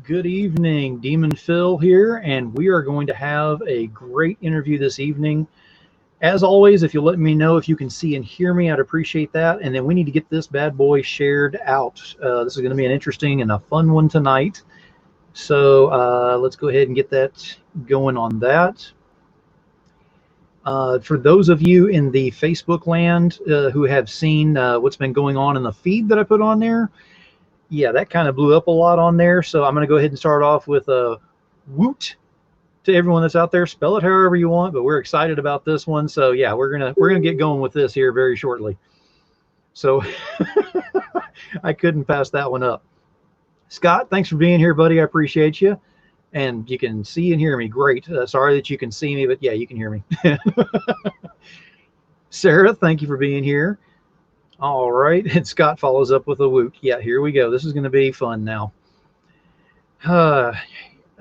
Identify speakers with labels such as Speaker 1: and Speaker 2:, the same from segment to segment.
Speaker 1: Good evening, Demon Phil here, and we are going to have a great interview this evening. As always, if you'll let me know if you can see and hear me, I'd appreciate that. And then we need to get this bad boy shared out. This is going to be an interesting and a fun one tonight. So let's go ahead and get that going on that. For those of you in the Facebook land who have seen what's been going on in the feed that I put on there, yeah, that kind of blew up a lot on there. So I'm going to go ahead and start off with a woot to everyone that's out there. Spell it however you want, but we're excited about this one. So yeah, we're gonna get going with this here very shortly. So I couldn't pass that one up. Scott, thanks for being here, buddy. I appreciate you. And you can see and hear me. Great. Sorry that you can see me, but yeah, you can hear me. Sarah, thank you for being here. All right. And Scott follows up with a woot. Yeah, here we go. This is going to be fun now. All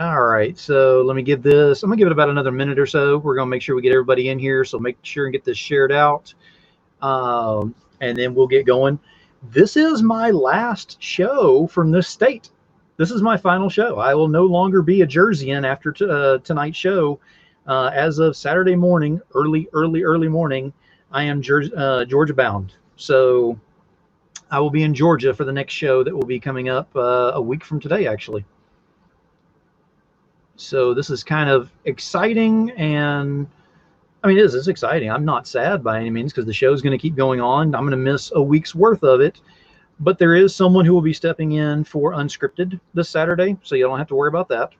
Speaker 1: right. So let me give this, I'm going to give it about another minute or so. We're going to make sure we get everybody in here. So make sure and get this shared out. And then we'll get going. This is my last show from this state. This is my final show. I will no longer be a Jerseyan after tonight's show. As of Saturday morning, early morning, I am Georgia bound. So I will be in Georgia for the next show that will be coming up a week from today, actually. So this is kind of exciting, and I mean, it's exciting. I'm not sad by any means because the show's going to keep going on. I'm going to miss a week's worth of it, but there is someone who will be stepping in for Unscripted this Saturday, so you don't have to worry about that.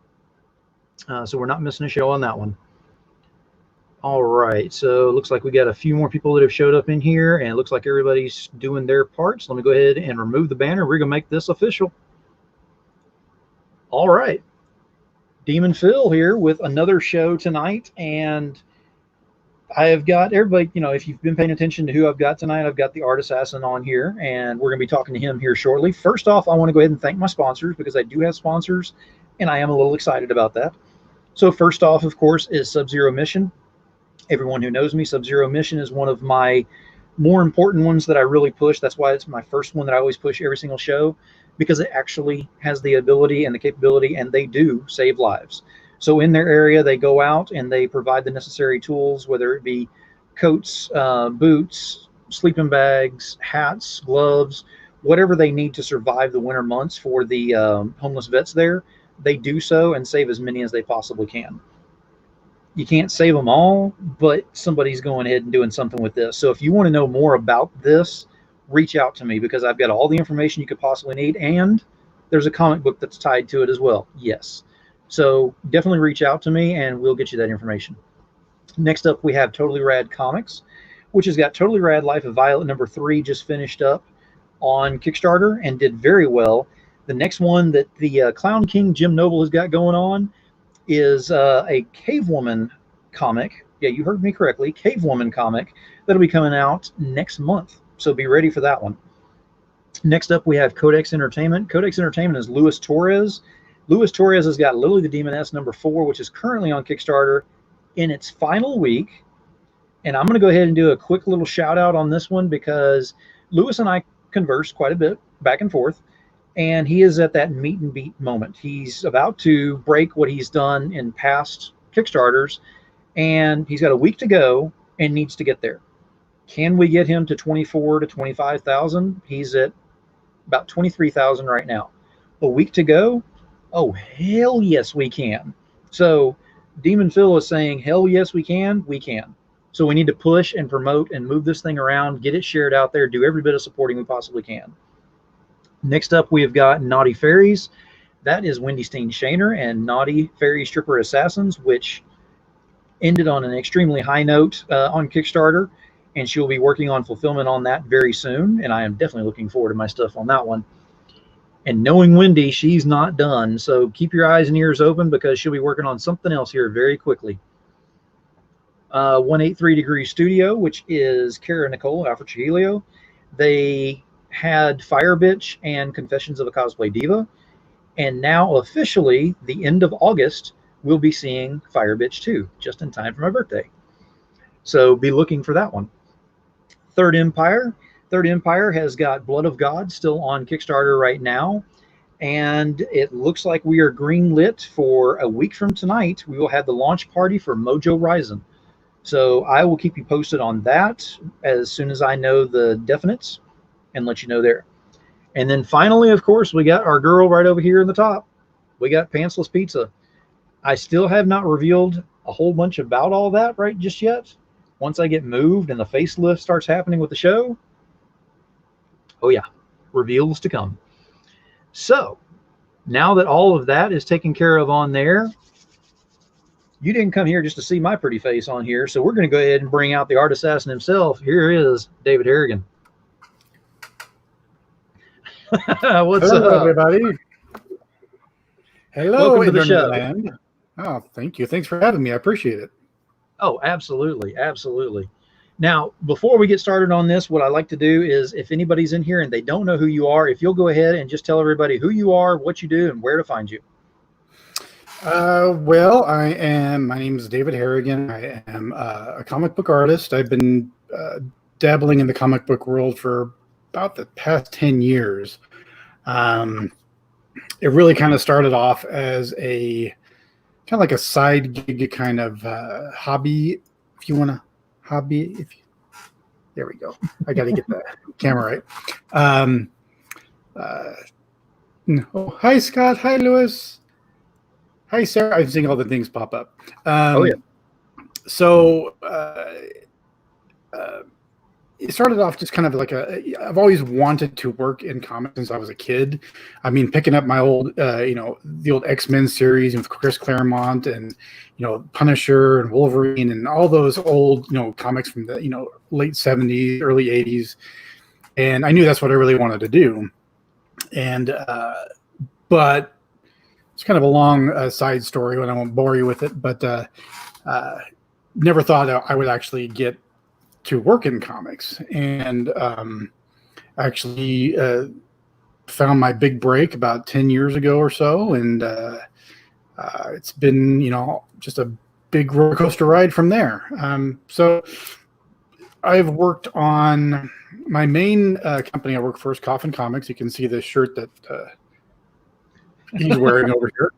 Speaker 1: So we're not missing a show on that one. All right, so it looks like we got a few more people that have showed up in here, and it looks like everybody's doing their parts. Let me go ahead and remove the banner. We're going to make this official. All right. Demon Phil here with another show tonight, and I have got everybody, you know, if you've been paying attention to who I've got tonight, I've got the Art Assassin on here, and we're going to be talking to him here shortly. First off, I want to go ahead and thank my sponsors because I do have sponsors, and I am a little excited about that. So first off, of course, is Sub-Zero Mission. Everyone who knows me, Sub-Zero Mission is one of my more important ones that I really push. That's why it's my first one that I always push every single show, because it actually has the ability and the capability, and they do save lives. So in their area, they go out and they provide the necessary tools, whether it be coats, boots, sleeping bags, hats, gloves, whatever they need to survive the winter months for the homeless vets there. They do so and save as many as they possibly can. You can't save them all, but somebody's going ahead and doing something with this. So if you want to know more about this, reach out to me because I've got all the information you could possibly need, and there's a comic book that's tied to it as well. Yes. So definitely reach out to me and we'll get you that information. Next up, we have Totally Rad Comics, which has got Totally Rad Life of Violet #3 just finished up on Kickstarter and did very well. The next one that the Clown King Jim Noble has got going on is a Cave Woman comic. Yeah, you heard me correctly. Cave Woman comic that'll be coming out next month. So be ready for that one. Next up, we have Codex Entertainment. Codex Entertainment is Luis Torres. Luis Torres has got Lily the Demoness #4, which is currently on Kickstarter in its final week. And I'm going to go ahead and do a quick little shout out on this one because Luis and I converse quite a bit back and forth. And he is at that meet and beat moment. He's about to break what he's done in past Kickstarters, and he's got a week to go and needs to get there. Can we get him to 24 to 25,000? He's at about 23,000 right now. A week to go? Oh, hell yes, we can. So Demon Phil is saying, hell yes, we can. We can. So we need to push and promote and move this thing around, get it shared out there, do every bit of supporting we possibly can. Next up, we have got Naughty Fairies. That is Wendy Steen Shaner and Naughty Fairy Stripper Assassins, which ended on an extremely high note on Kickstarter, and she will be working on fulfillment on that very soon, and I am definitely looking forward to my stuff on that one. And knowing Wendy, she's not done, so keep your eyes and ears open because she'll be working on something else here very quickly. 183 Degree Studio, which is Kara Nicole and Alfred Trujillo. They had Fire Bitch and Confessions of a Cosplay Diva, and now officially the end of August we'll be seeing Fire Bitch 2 just in time for my birthday, so be looking for that one. Third Empire has got Blood of God still on Kickstarter right now, and it looks like we are green lit for a week from tonight. We will have the launch party for Mojo Rising. So I will keep you posted on that as soon as I know the definites and let you know there. And then finally, of course, we got our girl right over here in the top. We got Pantsless Pizza. I still have not revealed a whole bunch about all that right just yet. Once I get moved and the facelift starts happening with the show, oh yeah, reveals to come. So now that all of that is taken care of on there, you didn't come here just to see my pretty face on here. So we're going to go ahead and bring out the art assassin himself. Here is David Harrigan. What's
Speaker 2: Hello,
Speaker 1: up,
Speaker 2: everybody? Hello,
Speaker 1: welcome to the show.
Speaker 2: Land. Oh, thank you. Thanks for having me. I appreciate it.
Speaker 1: Oh, absolutely. Absolutely. Now, before we get started on this, what I like to do is if anybody's in here and they don't know who you are, if you'll go ahead and just tell everybody who you are, what you do, and where to find you.
Speaker 2: Well, my name is David Harrigan. I am a comic book artist. I've been dabbling in the comic book world for about the past 10 years. It really kind of started off as a kind of like a side gig kind of hobby, if you want to hobby. There we go. I got to get the camera right. Oh, hi, Scott. Hi, Lewis. Hi, Sarah. I'm seeing all the things pop up.
Speaker 1: Oh, yeah.
Speaker 2: So it started off just kind of like I've always wanted to work in comics since I was a kid. I mean, picking up my old, the old X-Men series with Chris Claremont and, Punisher and Wolverine and all those old, comics from the, late 70s, early 80s. And I knew that's what I really wanted to do. And, but it's kind of a long side story, and I won't bore you with it, but never thought I would actually get to work in comics, and actually found my big break about 10 years ago or so, and it's been, just a big roller coaster ride from there. So I've worked on my main company I work for is Coffin Comics. You can see the shirt that he's wearing over here.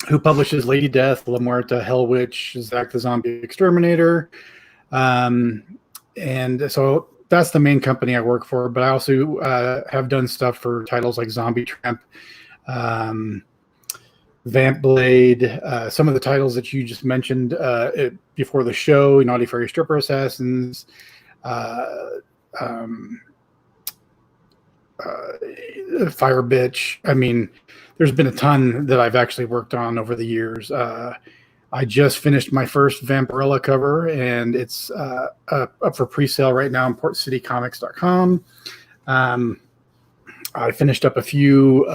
Speaker 2: Who publishes Lady Death, La Muerta, Hell Witch, Zack the Zombie Exterminator. And so that's the main company I work for, but I also have done stuff for titles like Zombie Tramp, Vamp Blade, some of the titles that you just mentioned before the show, Naughty Fairy Stripper Assassins, Fire Bitch. I mean, there's been a ton that I've actually worked on over the years. I just finished my first Vampirella cover, and it's up for pre-sale right now on portcitycomics.com. I finished up a few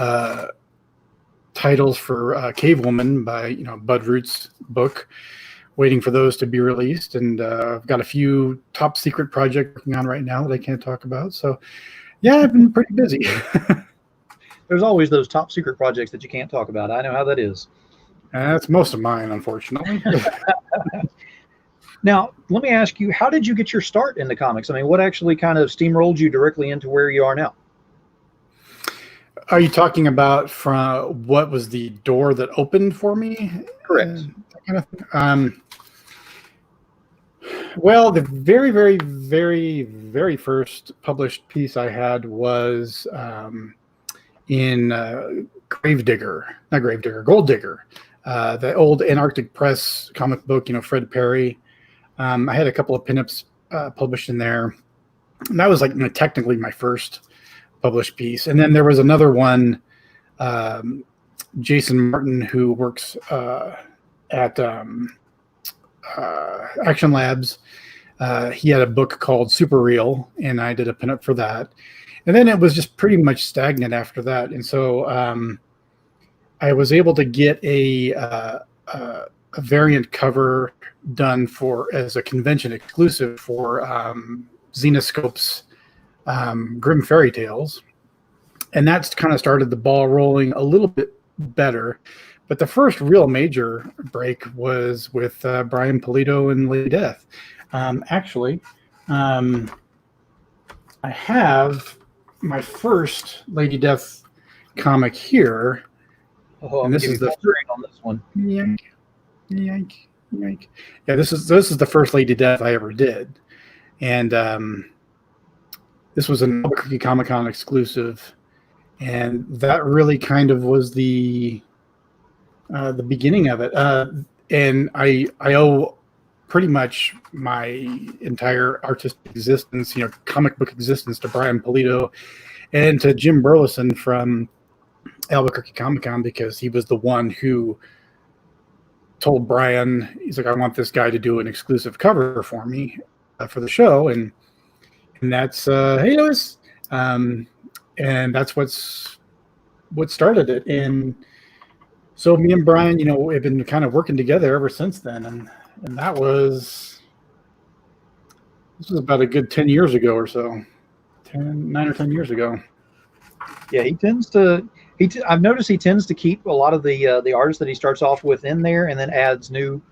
Speaker 2: titles for Cave Woman by Bud Root's book, waiting for those to be released, and I've got a few top secret projects working on right now that I can't talk about. So yeah, I've been pretty busy.
Speaker 1: There's always those top secret projects that you can't talk about. I know how that is.
Speaker 2: That's most of mine, unfortunately.
Speaker 1: Now, let me ask you, how did you get your start in the comics? I mean, what actually kind of steamrolled you directly into where you are now?
Speaker 2: Are you talking about from what was the door that opened for me?
Speaker 1: Correct.
Speaker 2: That kind of thing? Well, the very, very, very, very first published piece I had was in Gold Digger, the old Antarctic Press comic book, Fred Perry. I had a couple of pinups published in there. And that was like technically my first published piece. And then there was another one, Jason Martin, who works at Action Labs. He had a book called Super Real, and I did a pinup for that. And then it was just pretty much stagnant after that. And so I was able to get a variant cover done as a convention exclusive for Xenoscope's Grim Fairy Tales. And that's kind of started the ball rolling a little bit better. But the first real major break was with Brian Pulido and Lady Death. Actually, I have my first Lady Death comic here.
Speaker 1: Oh,
Speaker 2: And this is the
Speaker 1: on this one.
Speaker 2: Yank, yank, yank. Yeah, this is the first Lady Death I ever did, and this was an Albuquerque Comic Con exclusive, and that really kind of was the beginning of it. And I owe pretty much my entire artistic existence, comic book existence, to Brian Polito and to Jim Burleson from Albuquerque Comic Con, because he was the one who told Brian, he's like, I want this guy to do an exclusive cover for me for the show, and that's hey Lewis, and that's what started it. And so me and Brian, have been kind of working together ever since then, and this was about a good 10 years ago or so, 9 or 10 years ago.
Speaker 1: Yeah, he tends to. I've noticed he tends to keep a lot of the artists that he starts off with in there, and then adds new,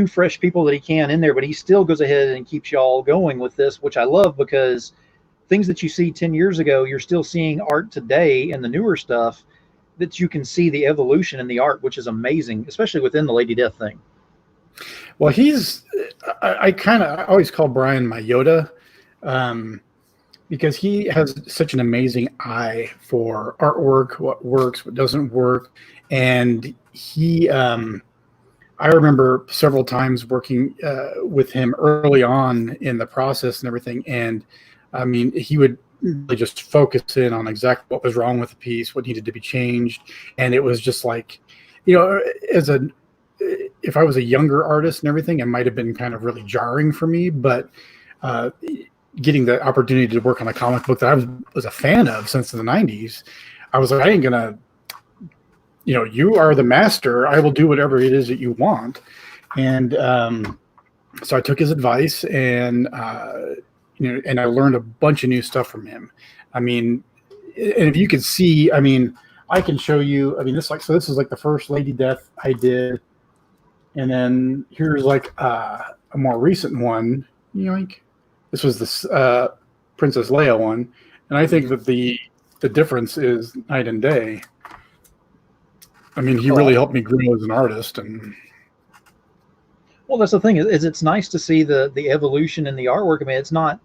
Speaker 1: fresh people that he can in there. But he still goes ahead and keeps y'all going with this, which I love, because things that you see 10 years ago, you're still seeing art today, and the newer stuff that you can see the evolution in the art, which is amazing, especially within the Lady Death thing.
Speaker 2: Well, I always call Brian my Yoda. Because he has such an amazing eye for artwork, what works, what doesn't work. And I remember several times working with him early on in the process and everything. And I mean, he would really just focus in on exactly what was wrong with the piece, what needed to be changed. And it was just like, if I was a younger artist and everything, it might've been kind of really jarring for me, but getting the opportunity to work on a comic book that I was a fan of since the 90s, I was like, I ain't gonna, you are the master. I will do whatever it is that you want. And so I took his advice, and and I learned a bunch of new stuff from him. I mean, and if you could see, I mean, I can show you. I mean, this is like the first Lady Death I did, and then here's like a more recent one. This was the Princess Leia one, and I think that the difference is night and day. I mean, he really helped me grow as an artist, and
Speaker 1: well, that's the thing, is it's nice to see the evolution in the artwork. I mean, it's not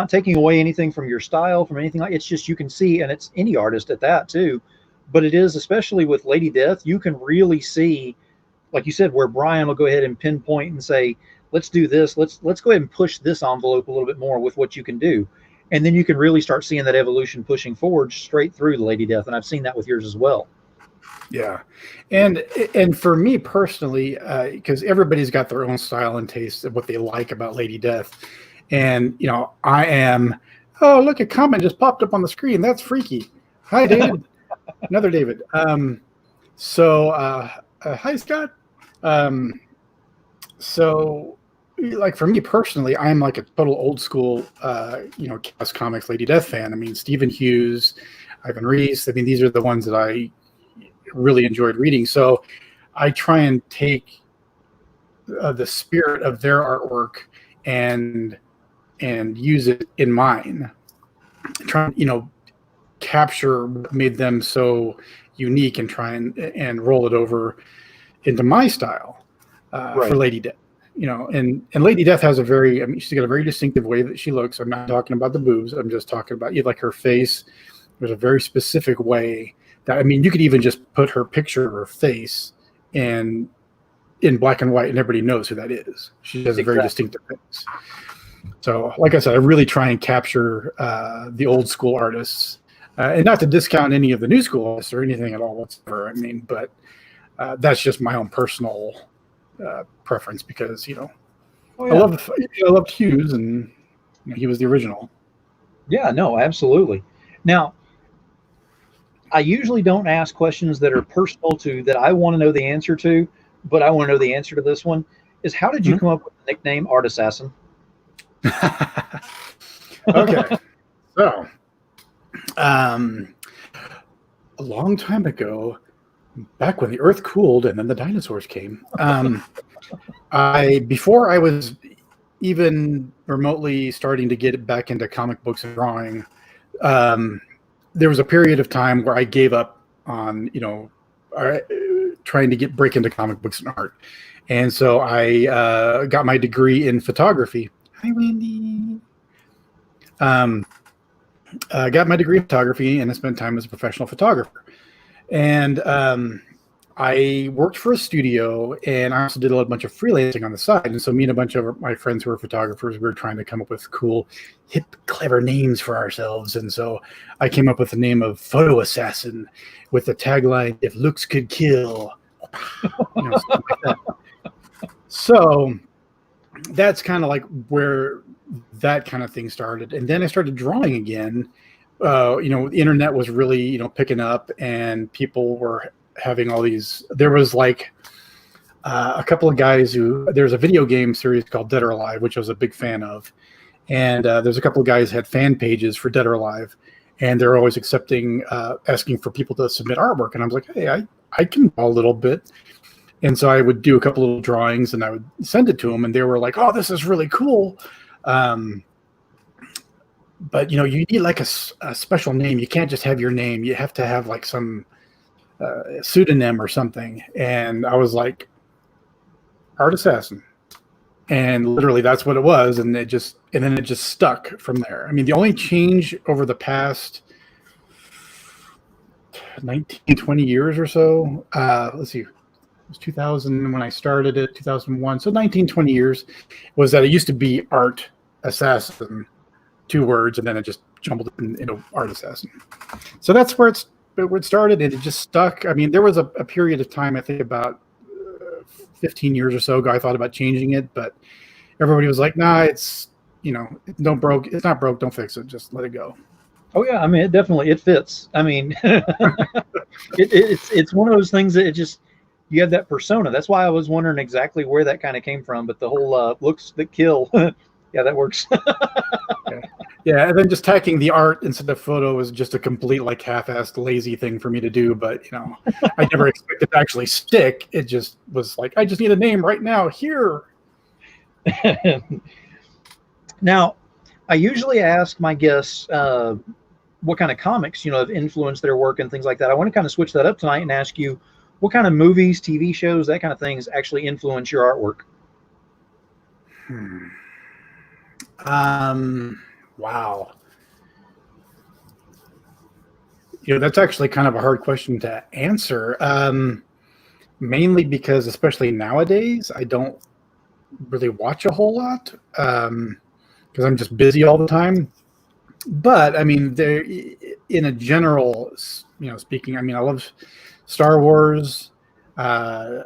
Speaker 1: taking away anything from your style, from anything like. It's just, you can see, and it's any artist at that too, but it is, especially with Lady Death, you can really see, like you said, where Brian will go ahead and pinpoint and say, let's do this. Let's go ahead and push this envelope a little bit more with what you can do. And then you can really start seeing that evolution pushing forward straight through the Lady Death. And I've seen that with yours as well.
Speaker 2: Yeah. And for me personally, because everybody's got their own style and taste of what they like about Lady Death. And, I am, oh, look, a comment just popped up on the screen. That's freaky. Hi, David. Another David. Hi, Scott. So, like, for me personally, I'm like a total old school, Chaos Comics Lady Death fan. I mean, Stephen Hughes, Ivan Reis. I mean, these are the ones that I really enjoyed reading. So I try and take the spirit of their artwork and use it in mine. Try, capture what made them so unique, and try and roll it over into my style for Lady Death. And Lady Death has she's got a very distinctive way that she looks. I'm not talking about the boobs. I'm just talking about like her face. There's a very specific way that, I mean, you could even just put her picture of her face in black and white, and everybody knows who that is. She has a very distinctive face. So, like I said, I really try and capture the old school artists, and not to discount any of the new school artists or anything at all whatsoever. I mean, but that's just my own personal preference, because I loved Hughes, and he was the original.
Speaker 1: Yeah, no, absolutely. Now, I usually don't ask questions that are personal to that I want to know the answer to, but I want to know the answer to this one. Is how did you come up with the nickname Art Assassin?
Speaker 2: Okay, so a long time ago, back when the Earth cooled and then the dinosaurs came, before I was even remotely starting to get back into comic books and drawing, there was a period of time where I gave up on, trying to break into comic books and art. And so I got my degree in photography. Hi, Wendy. I got my degree in photography, and I spent time as a professional photographer. And I worked for a studio, and I also did a bunch of freelancing on the side. And so me and a bunch of my friends who were photographers, we were trying to come up with cool, hip, clever names for ourselves. And so I came up with the name of Photo Assassin with the tagline, "If looks could kill." Stuff like that. So that's kind of like where that kind of thing started. And then I started drawing again. The internet was really, picking up, and people were having all these. There was like a couple of guys there's a video game series called Dead or Alive, which I was a big fan of. And there's a couple of guys had fan pages for Dead or Alive, and they're always asking for people to submit artwork. And I was like, hey, I can draw a little bit. And so I would do a couple of little drawings, and I would send it to them, and they were like, oh, this is really cool. But, you need like a special name. You can't just have your name. You have to have like some pseudonym or something. And I was like, Art Assassin. And literally that's what it was. And then it just stuck from there. I mean, the only change over the past 19, 20 years or so, let's see, it was 2000 when I started it, 2001. So 19, 20 years was that it used to be Art Assassin, 2 words, and then it just jumbled into Art Assassin. So that's where it started, and it just stuck. I mean, there was a period of time, I think about 15 years or so ago, I thought about changing it, but everybody was like, nah, it's, it's not broke, don't fix it, just let it go.
Speaker 1: Oh yeah, I mean, it fits. I mean, it's one of those things that you have that persona. That's why I was wondering exactly where that kind of came from, but the whole looks that kill, yeah, that works.
Speaker 2: Yeah, and then just tacking the art instead of photo was just a complete like half-assed lazy thing for me to do. But I never expected it to actually stick. It just was like, I just need a name right now here.
Speaker 1: Now, I usually ask my guests what kind of comics have influenced their work and things like that. I want to kind of switch that up tonight and ask you what kind of movies, TV shows, that kind of things actually influence your artwork.
Speaker 2: Wow. That's actually kind of a hard question to answer. Mainly because, especially nowadays, I don't really watch a whole lot because I'm just busy all the time. But I mean, there, in a general, speaking, I mean, I love Star Wars. I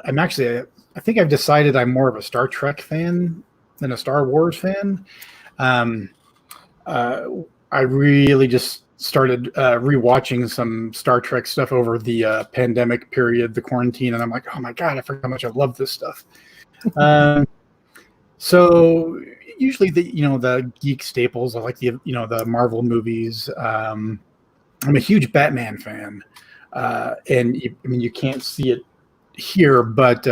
Speaker 2: think I've decided I'm more of a Star Trek fan than a Star Wars fan. I really just started rewatching some Star Trek stuff over the pandemic period, the quarantine, and I'm like, oh my God, I forgot how much I love this stuff. So usually the geek staples, I like the Marvel movies. I'm a huge Batman fan, and you can't see it here, but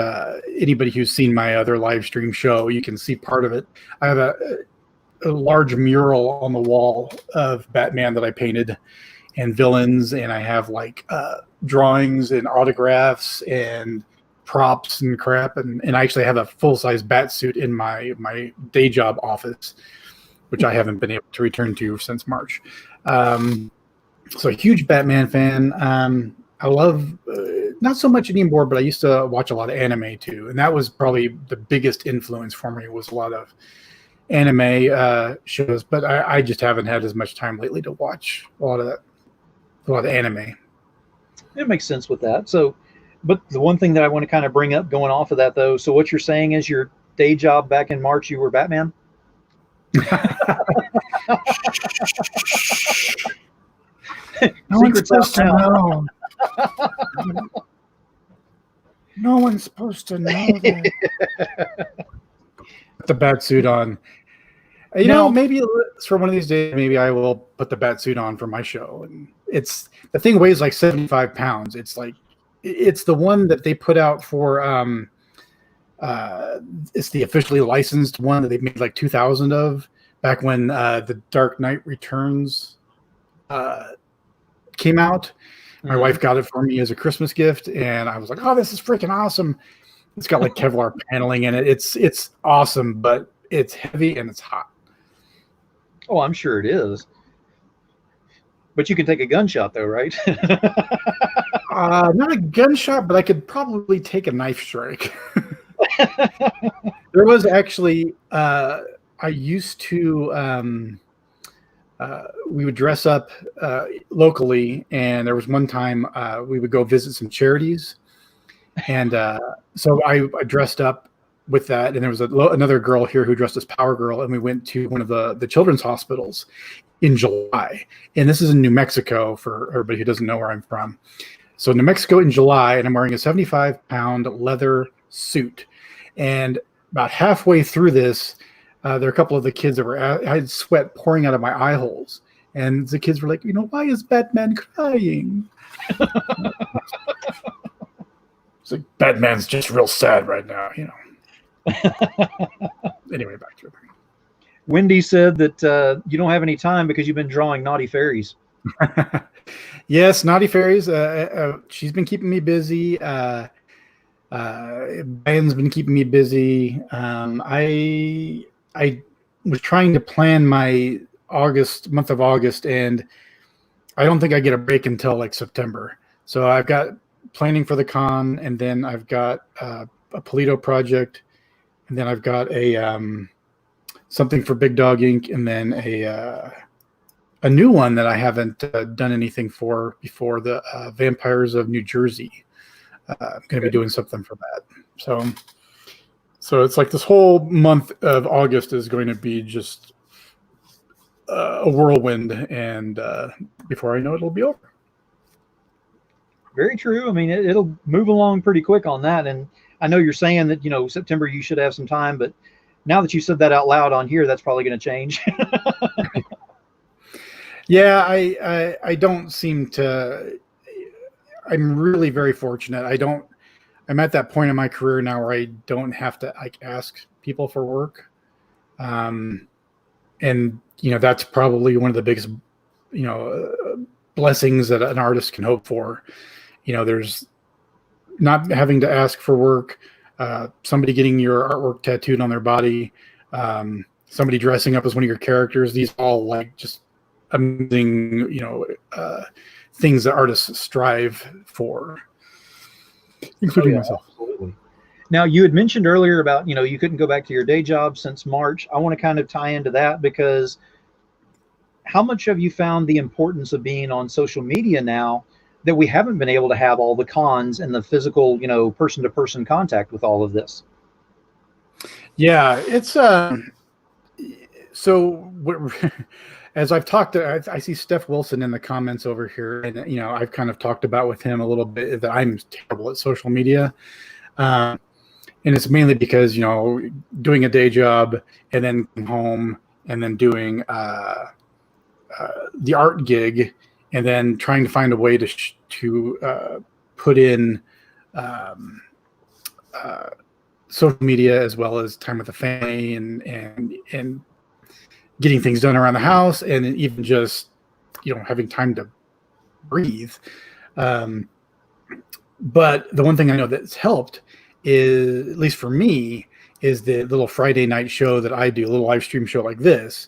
Speaker 2: anybody who's seen my other live stream show, you can see part of it. I have a large mural on the wall of Batman that I painted and villains, and I have like drawings and autographs and props and crap, and I actually have a full-size bat suit in my day job office, which I haven't been able to return to since March. So a huge Batman fan. I love not so much anymore, but I used to watch a lot of anime too, and that was probably the biggest influence for me, was a lot of anime shows, but I just haven't had as much time lately to watch a lot of anime.
Speaker 1: It makes sense with that. So, but the one thing that I want to kind of bring up going off of that though, so what you're saying is your day job back in March, you were Batman?
Speaker 2: No one's supposed to know. No one's supposed to know that. Put the bat suit on. Maybe for one of these days, maybe I will put the bat suit on for my show. And the thing weighs like 75 pounds. It's the one that they put out for it's the officially licensed one that they made like 2,000 of back when the Dark Knight Returns came out. My
Speaker 1: Mhm.
Speaker 2: wife got it for me as a Christmas gift, and I was like, "Oh, this is freaking awesome!" It's got like Kevlar paneling in it. It's awesome, but it's heavy and it's hot.
Speaker 1: Oh, I'm sure it is. But you can take a gunshot though, right?
Speaker 2: Not a gunshot, but I could probably take a knife strike. There was actually, I used to, we would dress up locally, and there was one time we would go visit some charities. And so I dressed up with that, and there was another girl here who dressed as Power Girl, and we went to one of the children's hospitals in July. And this is in New Mexico for everybody who doesn't know where I'm from. So New Mexico in July, and I'm wearing a 75-pound leather suit. And about halfway through this, there are a couple of the kids that I had sweat pouring out of my eye holes. And the kids were like, why is Batman crying? It's like, Batman's just real sad right now, Anyway, back to it.
Speaker 1: Wendy said that you don't have any time because you've been drawing naughty fairies.
Speaker 2: Yes, naughty fairies. She's been keeping me busy. Brian's been keeping me busy. I was trying to plan my month of August, and I don't think I get a break until like September. So I've got planning for the con, and then I've got a Polito project, and then I've got a something for Big Dog Inc., and then a new one that I haven't done anything for before, the Vampires of New Jersey. I'm going to be doing something for that. So it's like this whole month of August is going to be just a whirlwind, and before I know it, it'll be over.
Speaker 1: Very true. I mean, it'll move along pretty quick on that. And I know you're saying that, September you should have some time, but now that you said that out loud on here, that's probably going to change.
Speaker 2: Yeah, I don't seem to. I'm really very fortunate. I'm at that point in my career now where I don't have to ask people for work. And that's probably one of the biggest, blessings that an artist can hope for. There's not having to ask for work, somebody getting your artwork tattooed on their body, somebody dressing up as one of your characters. These all just amazing, things that artists strive for, including myself.
Speaker 1: Absolutely. Now, you had mentioned earlier about, you couldn't go back to your day job since March. I want to kind of tie into that, because how much have you found the importance of being on social media now that we haven't been able to have all the cons and the physical, person-to-person contact with all of this?
Speaker 2: Yeah, it's so as I've talked to, I see Steph Wilson in the comments over here, and I've kind of talked about with him a little bit that I'm terrible at social media, and it's mainly because doing a day job and then come home and then doing the art gig, and then trying to find a way to put in social media as well as time with the family and getting things done around the house, and even just having time to breathe. But the one thing I know that's helped is, at least for me, is the little Friday night show that I do, a little live stream show like this.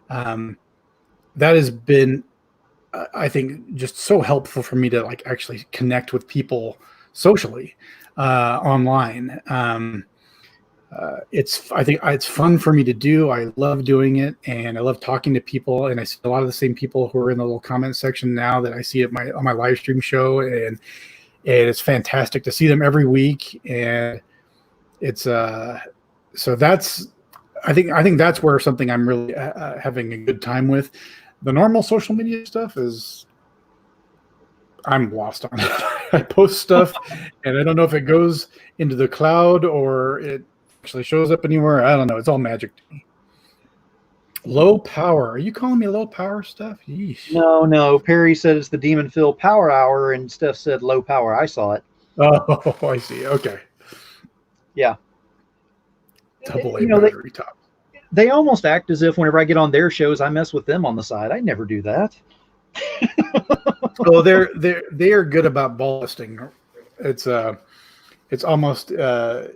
Speaker 2: That has been, I think, just so helpful for me to actually connect with people socially online. I think it's fun for me to do. I love doing it, and I love talking to people. And I see a lot of the same people who are in the little comment section now that I see on my live stream show, and it's fantastic to see them every week. And it's so that's, I think that's where something I'm really having a good time with. The normal social media stuff is, I'm lost on it. I post stuff and I don't know if it goes into the cloud or it actually shows up anywhere. I don't know. It's all magic to me. Low power. Are you calling me low power, Steph? Yeesh.
Speaker 1: No. Perry said it's the Demon Phil Power Hour, and Steph said low power. I saw it.
Speaker 2: Oh, I see. Okay.
Speaker 1: Yeah.
Speaker 2: Double A battery top.
Speaker 1: They almost act as if whenever I get on their shows, I mess with them on the side. I never do that.
Speaker 2: So they are good about ball busting. It's almost they're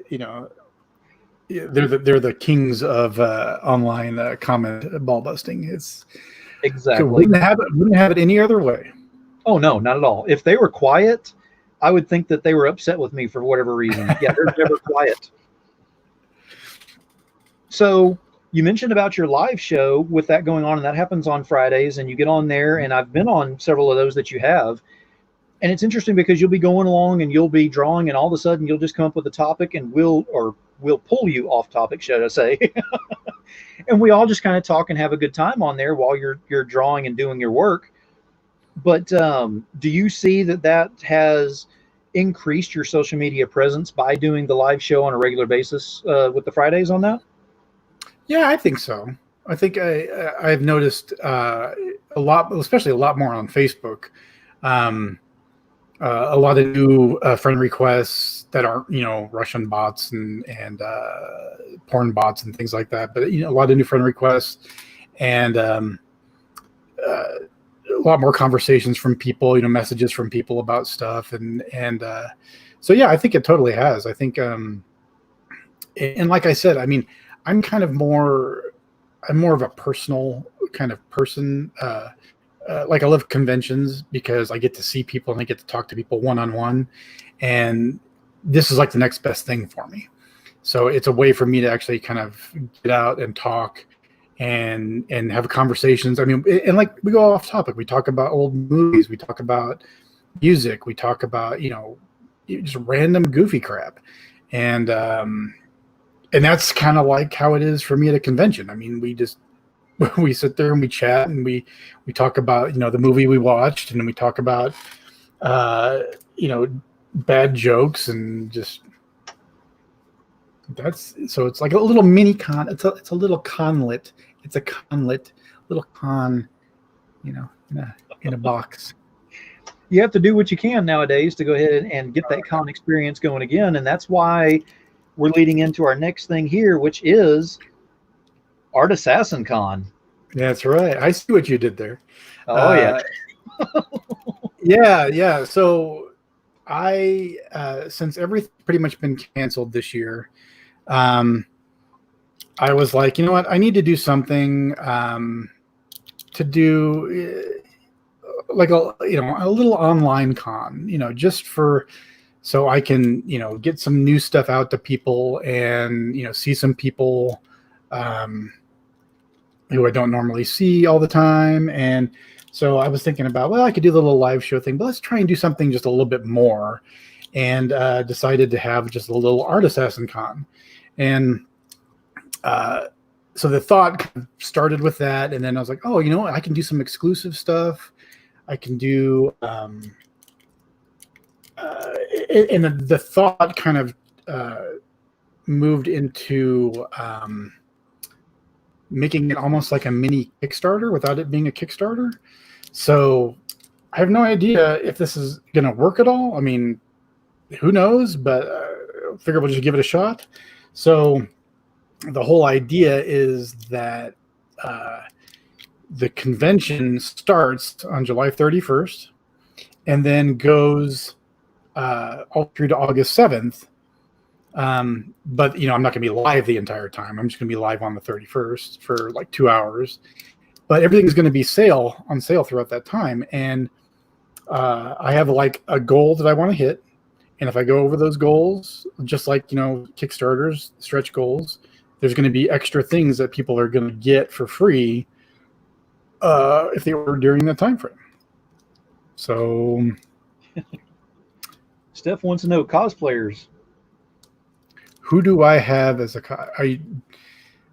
Speaker 2: the kings of online comment ball busting. It's
Speaker 1: Exactly.
Speaker 2: wouldn't have it any other way.
Speaker 1: Oh no, not at all. If they were quiet, I would think that they were upset with me for whatever reason. Yeah, they're never quiet. So you mentioned about your live show with that going on, and that happens on Fridays, and you get on there, and I've been on several of those that you have. And it's interesting because you'll be going along and you'll be drawing, and all of a sudden you'll just come up with a topic, and we'll pull you off topic, should I say? And we all just kind of talk and have a good time on there while you're drawing and doing your work. But do you see that that has increased your social media presence by doing the live show on a regular basis with the Fridays on that?
Speaker 2: Yeah, I think so. I think I've noticed a lot, especially a lot more on Facebook. A lot of new friend requests that aren't, Russian bots and porn bots and things like that. But a lot of new friend requests and a lot more conversations from people, messages from people about stuff, and so yeah, I think it totally has. I think, and like I said, I mean, I'm more of a personal kind of person. Like I love conventions because I get to see people and I get to talk to people one-on-one, and this is like the next best thing for me. So it's a way for me to actually kind of get out and talk and have conversations. I mean, and like we go off topic. We talk about old movies. We talk about music. We talk about, just random goofy crap. And that's kind of like how it is for me at a convention. I mean, we sit there and we chat and we talk about, the movie we watched, and then we talk about, bad jokes, and just so it's like a little mini con. It's a little conlet. It's a conlet, little con, in a box.
Speaker 1: You have to do what you can nowadays to go ahead and get that con experience going again. And that's why we're leading into our next thing here, which is Art Assassin Con.
Speaker 2: That's right. I see what you did there.
Speaker 1: Oh, yeah.
Speaker 2: Yeah. So I, since everything's pretty much been canceled this year, I was like, you know what? I need to do something to do like a little online con, just so I can, get some new stuff out to people and, see some people who I don't normally see all the time. And so I was thinking about, well, I could do the little live show thing, but let's try and do something just a little bit more. And decided to have just a little Art Assassin Con. And so the thought kind of started with that. And then I was like, oh, I can do some exclusive stuff. I can do, and the thought kind of moved into making it almost like a mini Kickstarter without it being a Kickstarter. So I have no idea if this is going to work at all. I mean, who knows, but I figure we'll just give it a shot. So the whole idea is that the convention starts on July 31st and then goes all through to August 7th. But I'm not going to be live the entire time. I'm just going to be live on the 31st for like 2 hours. But everything's going to be on sale throughout that time. And I have like a goal that I want to hit. And if I go over those goals, just like, Kickstarters, stretch goals, there's going to be extra things that people are going to get for free if they order during that time frame. So
Speaker 1: Steph wants to know cosplayers.
Speaker 2: Who do I have as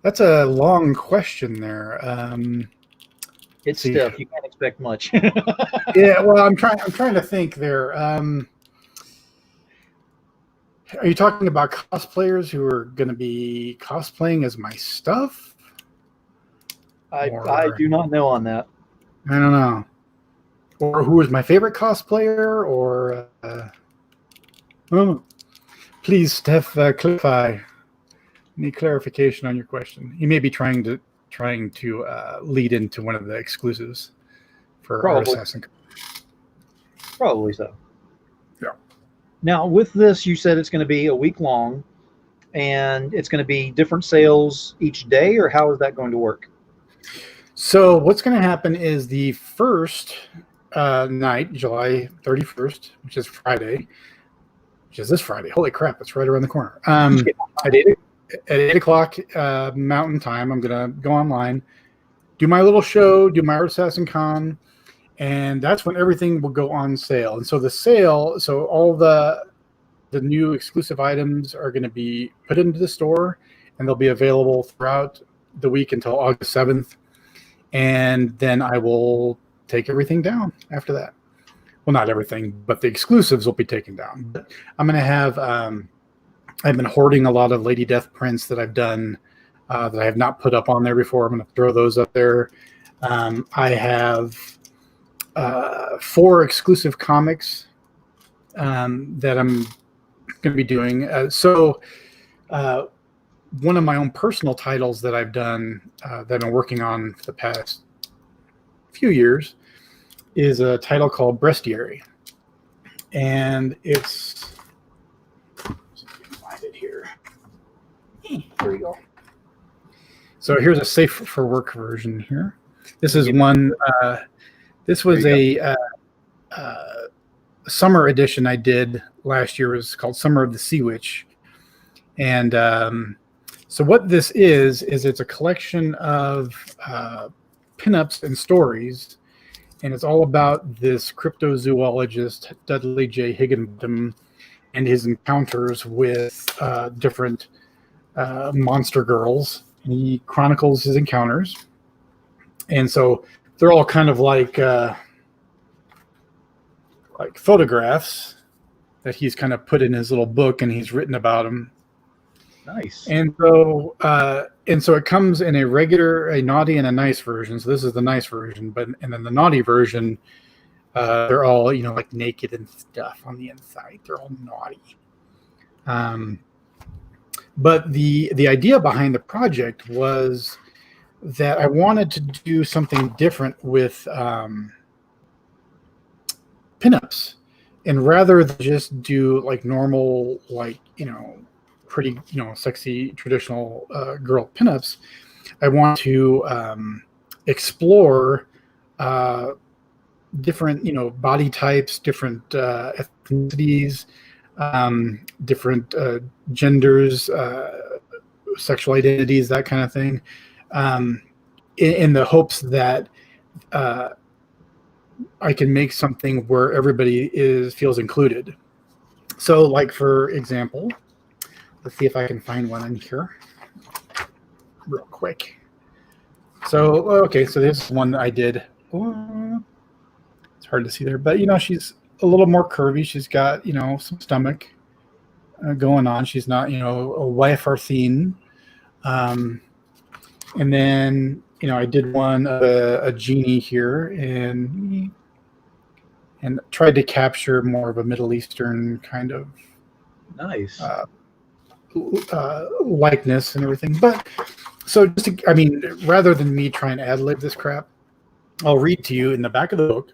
Speaker 2: that's a long question there.
Speaker 1: It's Steph. You can't expect much.
Speaker 2: Yeah, well, I'm trying to think there. Are you talking about cosplayers who are going to be cosplaying as my stuff?
Speaker 1: I do not know on that.
Speaker 2: I don't know. Or who is my favorite cosplayer? Or please, Steph, clarify. Need clarification on your question. You may be trying to lead into one of the exclusives for
Speaker 1: Probably.
Speaker 2: Artists and
Speaker 1: Probably so.
Speaker 2: Yeah.
Speaker 1: Now, with this, you said it's going to be a week long, and it's going to be different sales each day, or how is that going to work?
Speaker 2: So what's going to happen is the first night, July 31st, which is Friday, which is this Friday. Holy crap, it's right around the corner. At 8 o'clock Mountain Time, I'm going to go online, do my little show, do my Art Assassin Con, and that's when everything will go on sale. And so the sale, so all the new exclusive items are going to be put into the store, and they'll be available throughout the week until August 7th. And then I will take everything down after that. Well, not everything, but the exclusives will be taken down. But I'm going to have, I've been hoarding a lot of Lady Death prints that I've done that I have not put up on there before. I'm going to throw those up there. I have 4 exclusive comics that I'm going to be doing. One of my own personal titles that I've done that I've been working on for the past few years is a title called Bestiary. And it's, let's see if we can find it here. There we go. So here's a safe for work version here. This is one, this was a summer edition I did last year. It was called Summer of the Sea Witch. And so what this is it's a collection of pinups and stories, and it's all about this cryptozoologist, Dudley J. Higginbotham, and his encounters with different monster girls. And he chronicles his encounters. And so they're all kind of like photographs that he's kind of put in his little book, and he's written about them.
Speaker 1: Nice.
Speaker 2: And so it comes in a regular, a naughty, and a nice version. So this is the nice version, and then the naughty version, they're all like naked and stuff on the inside. They're all naughty. But the idea behind the project was that I wanted to do something different with pinups, and rather than just do like normal, pretty, sexy traditional girl pinups, I want to explore different, body types, different ethnicities, different genders, sexual identities, that kind of thing, in the hopes that I can make something where everybody feels included. So, like, for example, let's see if I can find one in here real quick. So, okay, so this one that I did. It's hard to see there, but she's a little more curvy. She's got some stomach going on. She's not a wife Arthine. And then I did one of a genie here, and tried to capture more of a Middle Eastern kind of
Speaker 1: nice
Speaker 2: likeness and everything. But so rather than me trying to ad-lib this crap, I'll read to you in the back of the book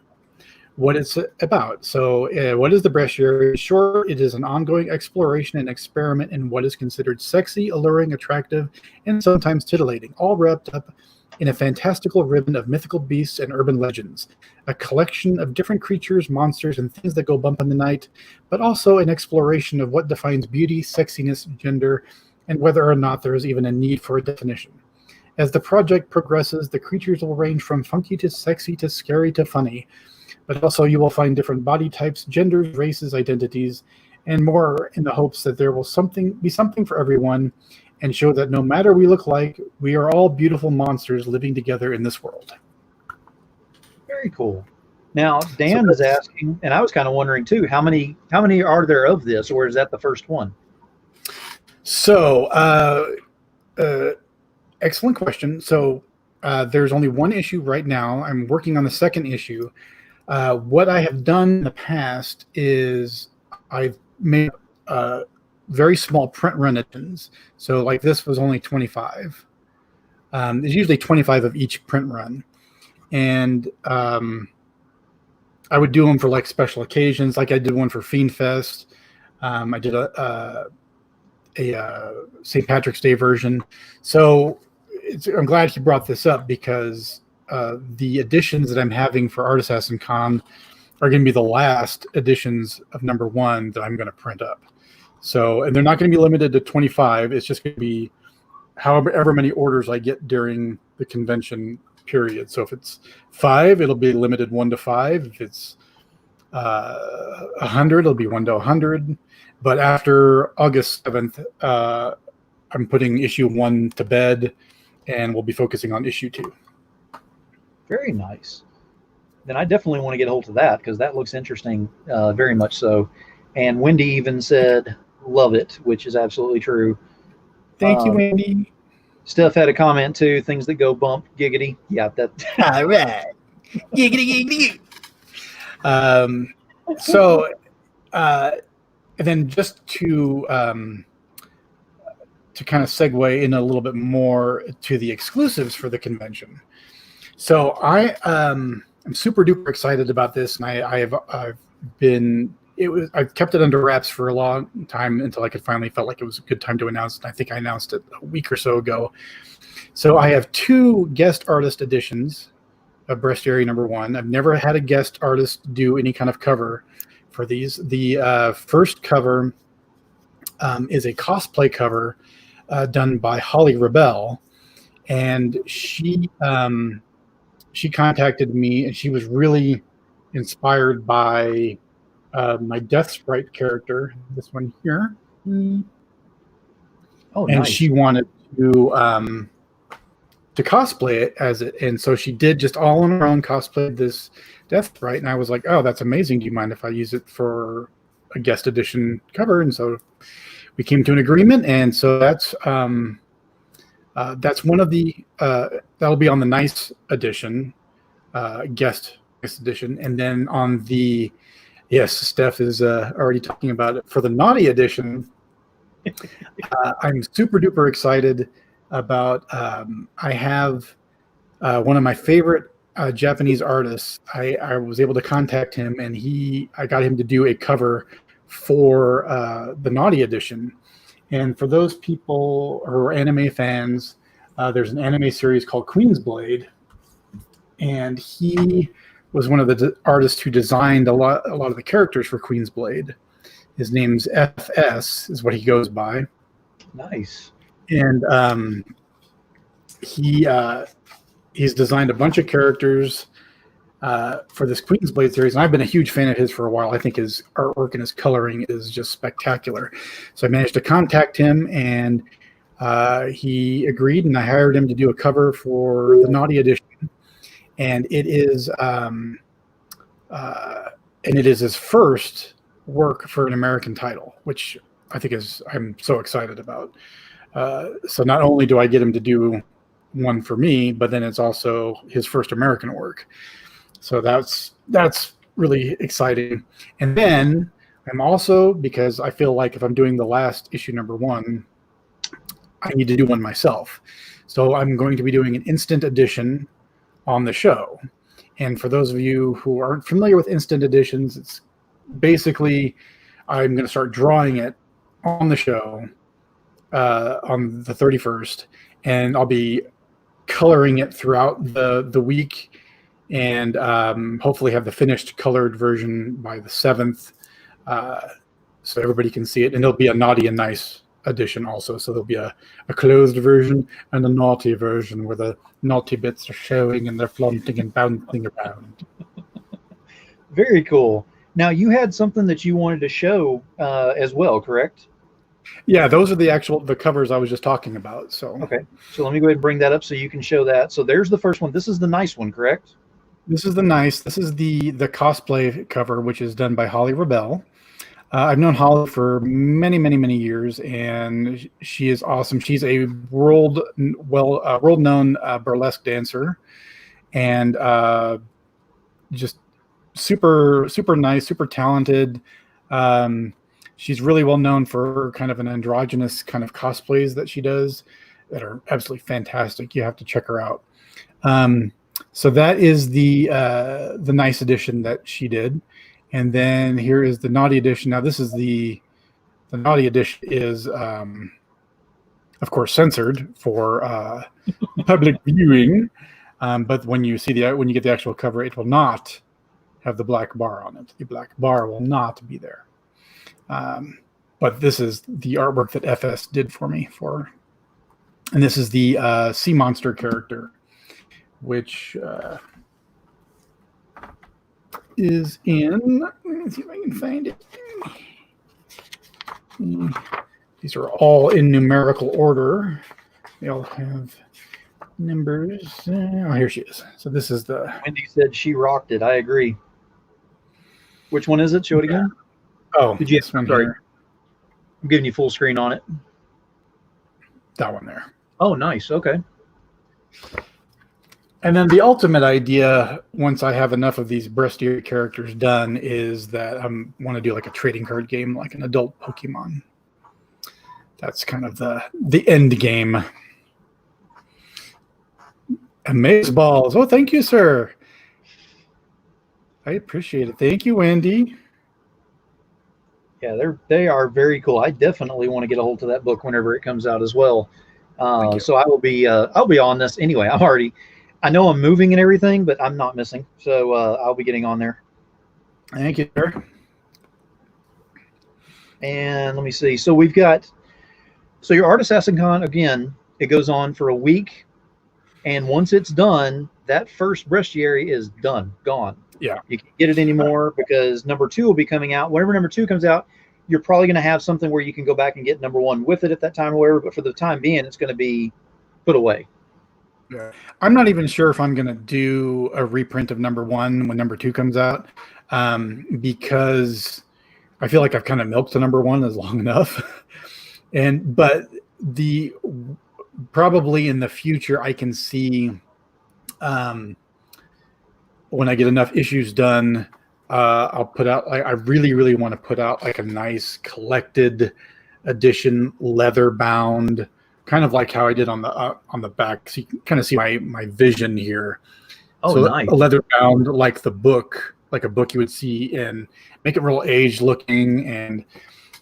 Speaker 2: what it's about. So what is the Bestiary? Sure, it is an ongoing exploration and experiment in what is considered sexy, alluring, attractive, and sometimes titillating, all wrapped up in a fantastical ribbon of mythical beasts and urban legends, a collection of different creatures, monsters, and things that go bump in the night, but also an exploration of what defines beauty, sexiness, gender, and whether or not there is even a need for a definition. As the project progresses, the creatures will range from funky to sexy to scary to funny, but also you will find different body types, genders, races, identities, and more, in the hopes that there will be something for everyone, and show that no matter we look like, we are all beautiful monsters living together in this world.
Speaker 1: Very cool. Now, Dan was asking, and I was kind of wondering too, how many are there of this, or is that the first one?
Speaker 2: So, excellent question. So, there's only one issue right now. I'm working on the second issue. What I have done in the past is I've made very small print run editions. So like this was only 25. There's usually 25 of each print run. And I would do them for like special occasions. Like I did one for Fiend Fest. I did a St. Patrick's Day version. So I'm glad he brought this up because the editions that I'm having for Art Assassin Con are going to be the last editions of #1 that I'm going to print up. So, and they're not going to be limited to 25. It's just going to be however many orders I get during the convention period. So if it's 5, it'll be limited 1 to 5. If it's 100, it'll be 1 to 100. But after August 7th, I'm putting issue 1 to bed, and we'll be focusing on issue 2.
Speaker 1: Very nice. Then I definitely want to get a hold of that because that looks interesting, very much so. And Wendy even said, love it, which is absolutely true.
Speaker 2: Thank you, Wendy.
Speaker 1: Steph had a comment too, things that go bump, giggity. Yeah, that.
Speaker 2: All right. Giggity, giggity. So, and then just to kind of segue in a little bit more to the exclusives for the convention. So I'm super duper excited about this, and I've kept it under wraps for a long time until I could finally felt like it was a good time to announce it. I think I announced it a week or so ago. So I have 2 guest artist editions of Bestiary #1. I've never had a guest artist do any kind of cover for these. The first cover is a cosplay cover done by Holly Rebel, and she contacted me, and she was really inspired by my Death Sprite character, this one here.
Speaker 1: Oh,
Speaker 2: and
Speaker 1: nice.
Speaker 2: She wanted to cosplay it as it, and so she did just all on her own cosplay this Death Sprite, and I was like, oh, that's amazing. Do you mind if I use it for a guest edition cover? And so we came to an agreement, and so that's one of the that'll be on the nice edition, guest edition, and then on the Steph is already talking about it for the naughty edition. I'm super duper excited about. I have one of my favorite Japanese artists. I was able to contact him, and I got him to do a cover for the naughty edition. And for those people who are anime fans, there's an anime series called Queen's Blade, and he was one of the artists who designed a lot of the characters for Queen's Blade. His name's FS, is what he goes by.
Speaker 1: Nice.
Speaker 2: And he's designed a bunch of characters for this Queen's Blade series, and I've been a huge fan of his for a while. I think his artwork and his coloring is just spectacular. So I managed to contact him, and he agreed, and I hired him to do a cover for the naughty edition. And it is his first work for an American title, which I think I'm so excited about. So not only do I get him to do one for me, but then it's also his first American work. So that's really exciting. And then I'm also, because I feel like if I'm doing the last issue #1, I need to do one myself. So I'm going to be doing an instant edition on the show. And for those of you who aren't familiar with instant editions, it's basically I'm going to start drawing it on the show on the 31st, and I'll be coloring it throughout the week, and hopefully have the finished colored version by the 7th, so everybody can see it. And it'll be a naughty and nice edition also, so there'll be a closed version and a naughty version where the naughty bits are showing and they're flaunting and bouncing around.
Speaker 1: Very cool. Now, you had something that you wanted to show as well, correct?
Speaker 2: Yeah, those are the covers I was just talking about. So
Speaker 1: okay, so let me go ahead and bring that up so you can show that. So there's the first one. This is the nice one, correct?
Speaker 2: This is the cosplay cover, which is done by Holly Rebel. I've known Holly for many, many, many years, and she is awesome. She's a world-known burlesque dancer, and just super, super nice, super talented. She's really well known for kind of an androgynous kind of cosplays that she does that are absolutely fantastic. You have to check her out. So that is the nice edition that she did, and then here is the naughty edition. Now this is the naughty edition is of course censored for public viewing, but when you get the actual cover, it will not have the black bar on it. The black bar will not be there. But this is the artwork that FS did for me and this is the sea monster character, which is in. Let me see if I can find it. These are all in numerical order. They all have numbers. Oh, here she is. So this is the.
Speaker 1: Wendy said she rocked it. I agree. Which one is it? Show it again.
Speaker 2: Oh,
Speaker 1: did you?
Speaker 2: Sorry,
Speaker 1: I'm giving you full screen on it.
Speaker 2: That one there.
Speaker 1: Oh, nice. Okay.
Speaker 2: And then the ultimate idea, once I have enough of these bestiary characters done, is that I want to do like a trading card game, like an adult Pokemon. That's kind of the end game. Amaze balls. Oh, thank you, sir. I appreciate it. Thank you, Wendy.
Speaker 1: Yeah, they are very cool. I definitely want to get a hold of that book whenever it comes out as well. So I'll be on this anyway. I know I'm moving and everything, but I'm not missing. So I'll be getting on there.
Speaker 2: Thank you, sir.
Speaker 1: And let me see. So we've got, your Art Assassin Con, again, it goes on for a week. And once it's done, that first bestiary is done, gone.
Speaker 2: Yeah.
Speaker 1: You can't get it anymore because number 2 will be coming out. Whenever number 2 comes out, you're probably going to have something where you can go back and get number 1 with it at that time or whatever. But for the time being, it's going to be put away.
Speaker 2: Yeah. I'm not even sure if I'm going to do a reprint of number 1 when number 2 comes out, because I feel like I've kind of milked the number 1 as long enough. But probably in the future, I can see when I get enough issues done, I'll put out. I really, really want to put out like a nice collected edition, leather bound, kind of like how I did on the back. So you can kind of see my vision here.
Speaker 1: Oh,
Speaker 2: so
Speaker 1: nice.
Speaker 2: A leather bound like the book, like a book you would see, and make it real aged looking. And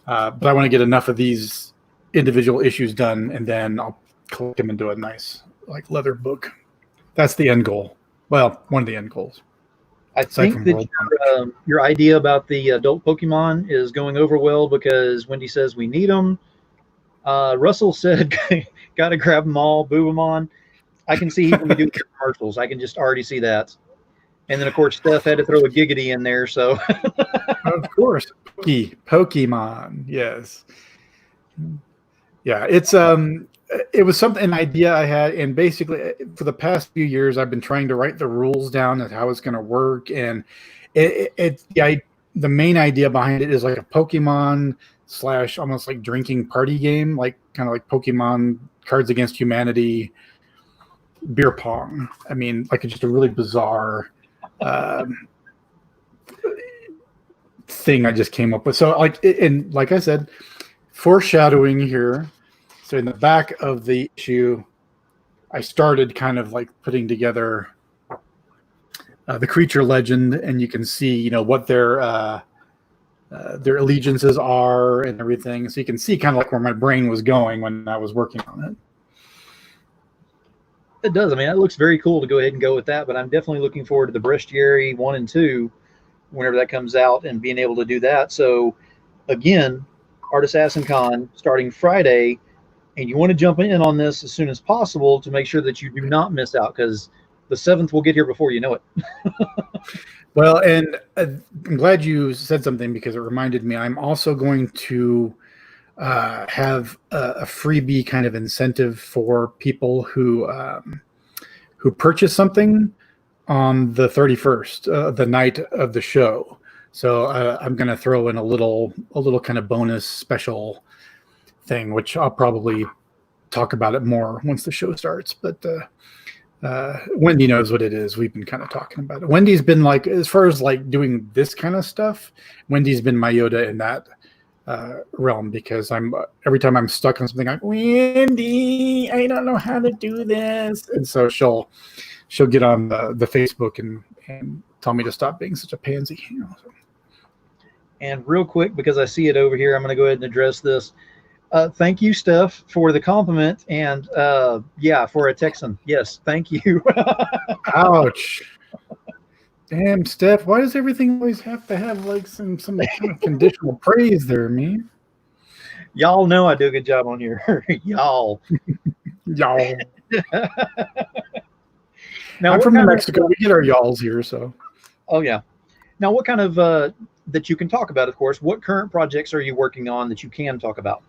Speaker 2: but I want to get enough of these individual issues done, and then I'll collect them into a nice like leather book. That's the end goal. Well, one of the end goals.
Speaker 1: I think that your idea about the adult Pokemon is going over well because Wendy says we need them. Russell said, got to grab them all, boo them on. I can see he's going to do commercials. I can just already see that. And then, of course, Steph had to throw a giggity in there. So,
Speaker 2: of course, Pokemon. Yes. Yeah, it was an idea I had, and basically for the past few years, I've been trying to write the rules down and how it's going to work. And the main idea behind it is like a Pokemon / almost like drinking party game, like kind of like Pokemon Cards Against Humanity, beer pong. I mean, like just a really bizarre thing I just came up with. So like I said, foreshadowing here. So in the back of the issue, I started kind of like putting together the creature legend, and you can see, what their allegiances are and everything. So you can see kind of like where my brain was going when I was working on it.
Speaker 1: It does. I mean, it looks very cool to go ahead and go with that, but I'm definitely looking forward to the Bestiary 1 and 2 whenever that comes out and being able to do that. So again, Art Assassin Con starting Friday. And you want to jump in on this as soon as possible to make sure that you do not miss out, because the 7th will get here before you know it.
Speaker 2: Well, and I'm glad you said something because it reminded me. I'm also going to have a freebie kind of incentive for people who purchase something on the 31st, the night of the show. So I'm going to throw in a little kind of bonus special thing, which I'll probably talk about it more once the show starts. But Wendy knows what it is. We've been kind of talking about it. Wendy's been like, as far as like doing this kind of stuff, Wendy's been my Yoda in that realm, because every time I'm stuck on something, I'm Wendy, I don't know how to do this, and so she'll she'll get on the Facebook and tell me to stop being such a pansy. So.
Speaker 1: And real quick, because I see it over here, I'm going to go ahead and address this. Thank you, Steph, for the compliment, and for a Texan. Yes, thank you.
Speaker 2: Ouch. Damn, Steph, why does everything always have to have like some kind of conditional praise there, man?
Speaker 1: Y'all know I do a good job on here. Y'all.
Speaker 2: Y'all.
Speaker 1: Now,
Speaker 2: I'm from New Mexico. We get our y'alls here, so.
Speaker 1: Oh, yeah. Now, what kind of, that you can talk about, of course, what current projects are you working on that you can talk about?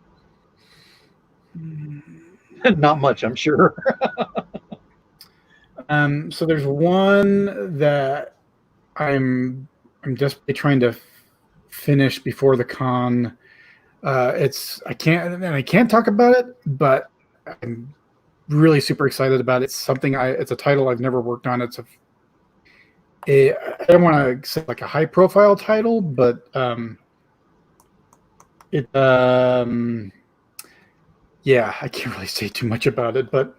Speaker 1: Not much, I'm sure.
Speaker 2: So there's one that I'm desperately trying to finish before the con. I can't talk about it, but I'm really super excited about it. It's a title I've never worked on. I don't want to say like a high profile title, but I can't really say too much about it, but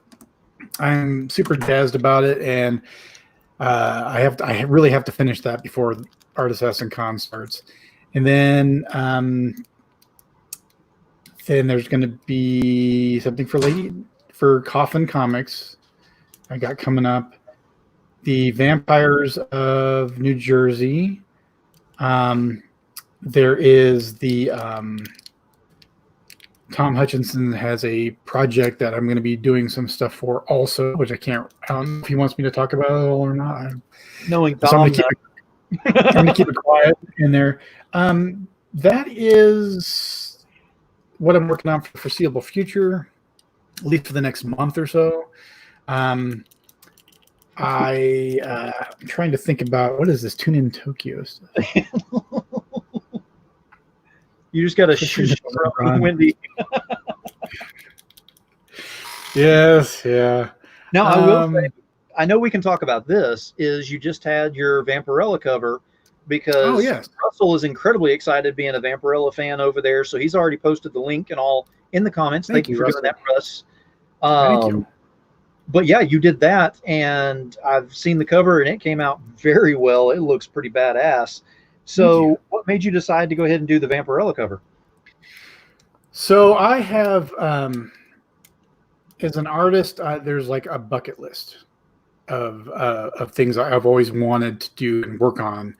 Speaker 2: I'm super jazzed about it, and I really have to finish that before Art Assassin Con starts. And then there's going to be something for Coffin Comics I got coming up. The Vampires of New Jersey. There is the Tom Hutchinson has a project that I'm going to be doing some stuff for also, which I don't know if he wants me to talk about it all or not.
Speaker 1: Knowing Tom,
Speaker 2: I'm going to keep it quiet in there. That is what I'm working on for the foreseeable future, at least for the next month or so. I'm trying to think about, what is this Tune in Tokyo stuff?
Speaker 1: You just got to shush from Wendy.
Speaker 2: Yes, yeah.
Speaker 1: Now, I will say, I know we can talk about this, is you just had your Vampirella cover, because Russell is incredibly excited being a Vampirella fan over there, so he's already posted the link and all in the comments. Thank you for doing that, Russ.
Speaker 2: Thank you.
Speaker 1: But yeah, you did that, and I've seen the cover, and it came out very well. It looks pretty badass. So what made you decide to go ahead and do the Vampirella cover?
Speaker 2: So I have, as an artist, there's like a bucket list of things I've always wanted to do and work on.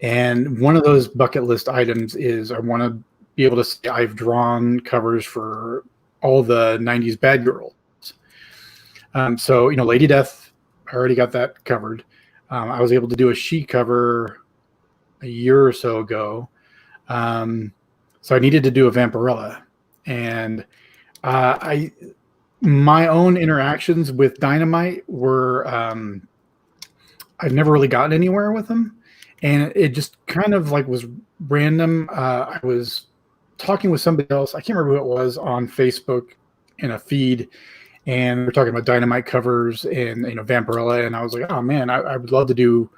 Speaker 2: And one of those bucket list items is I want to be able to say I've drawn covers for all the 90s bad girls. So, Lady Death, I already got that covered. I was able to do a She cover a year or so ago. So I needed to do a Vampirella. And my own interactions with Dynamite were, I've never really gotten anywhere with them. And it just kind of like was random. I was talking with somebody else, I can't remember who it was, on Facebook in a feed, and we're talking about Dynamite covers and Vampirella, and I was like, oh man, I would love to do.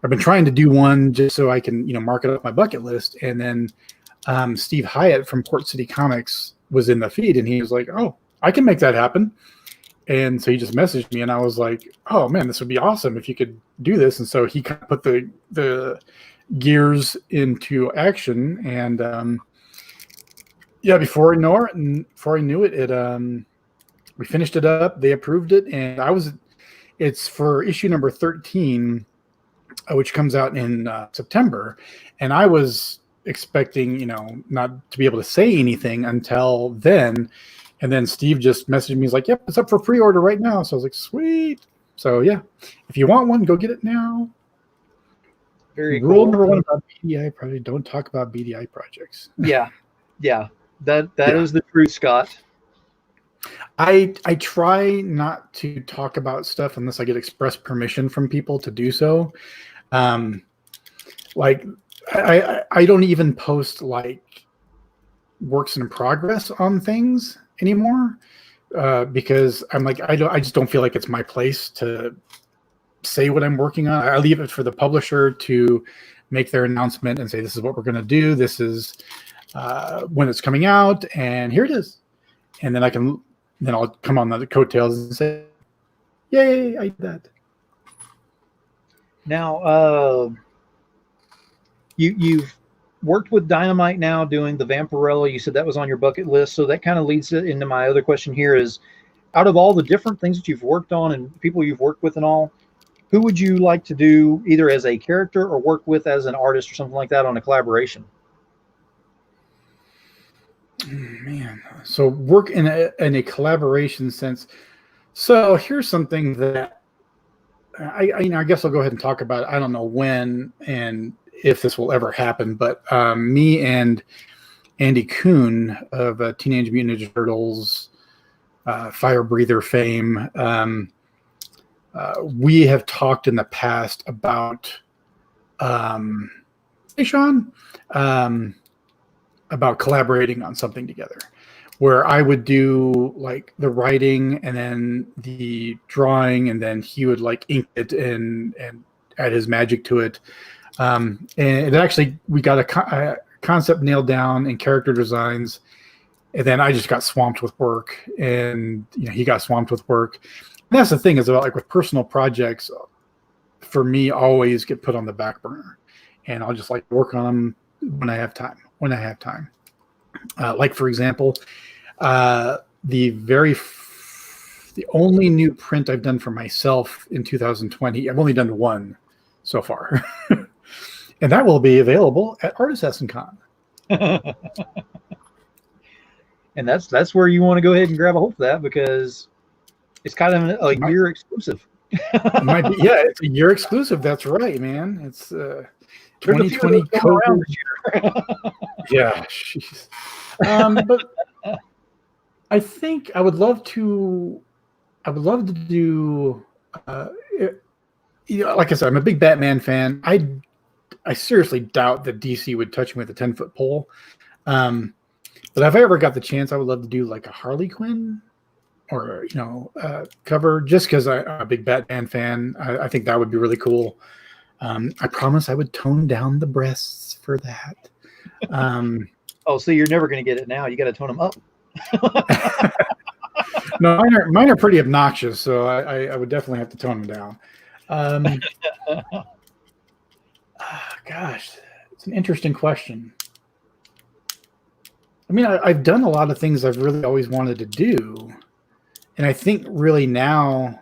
Speaker 2: I've been trying to do one just so I can mark it up my bucket list. And then Steve Hyatt from Port City Comics was in the feed, and he was like, oh, I can make that happen. And so he just messaged me, and I was like, oh man, this would be awesome if you could do this. And so he kind of put the gears into action, and before I knew it, we finished it up. They approved it, and it's for issue number 13, which comes out in September. And I was expecting, not to be able to say anything until then. And then Steve just messaged me. He's like, yep, it's up for pre-order right now. So I was like, sweet. So yeah, if you want one, go get it now.
Speaker 1: Very
Speaker 2: Rule
Speaker 1: cool.
Speaker 2: number one about BDI projects: don't talk about BDI projects.
Speaker 1: Yeah. That is the truth, Scott.
Speaker 2: I try not to talk about stuff unless I get express permission from people to do so. Like I don't even post like works in progress on things anymore, because I'm like, I just don't feel like it's my place to say what I'm working on. I leave it for the publisher to make their announcement and say, this is what we're going to do. This is when it's coming out, and here it is. And then I'll come on the coattails and say, yay, I did that.
Speaker 1: Now, you've worked with Dynamite now doing the Vampirella. You said that was on your bucket list, so that kind of leads into my other question here: is out of all the different things that you've worked on and people you've worked with and all, who would you like to do either as a character or work with as an artist or something like that on a collaboration?
Speaker 2: Man, so work in a collaboration sense. So here's something that I guess I'll go ahead and talk about it. I don't know when and if this will ever happen, but me and Andy Kuhn of Teenage Mutant Ninja Turtles, Fire Breather fame, we have talked in the past about, hey Sean, about collaborating on something together, where I would do like the writing and then the drawing, and then he would like ink it and add his magic to it. And it actually, we got a concept nailed down and character designs, and then I just got swamped with work, and he got swamped with work. And that's the thing, is about like with personal projects, for me, always get put on the back burner, and I'll just like work on them when I have time. Like for example, the only new print I've done for myself in 2020, I've only done one so far, and that will be available at Artisan Con.
Speaker 1: And that's where you want to go ahead and grab a hold of that, because it's kind of a year exclusive.
Speaker 2: It might be, yeah, it's a year exclusive. That's right, man. It's 2020
Speaker 1: around this year.
Speaker 2: Yeah, jeez. But I think I would love to do. Like I said, I'm a big Batman fan. I seriously doubt that DC would touch me with a 10-foot pole. But if I ever got the chance, I would love to do like a Harley Quinn or cover, just because I'm a big Batman fan. I think that would be really cool. I promise I would tone down the breasts for that.
Speaker 1: Oh, so you're never going to get it now. You got to tone them up.
Speaker 2: No, mine are pretty obnoxious, so I would definitely have to tone them down. Gosh, it's an interesting question. I mean, I've done a lot of things I've really always wanted to do, and I think really now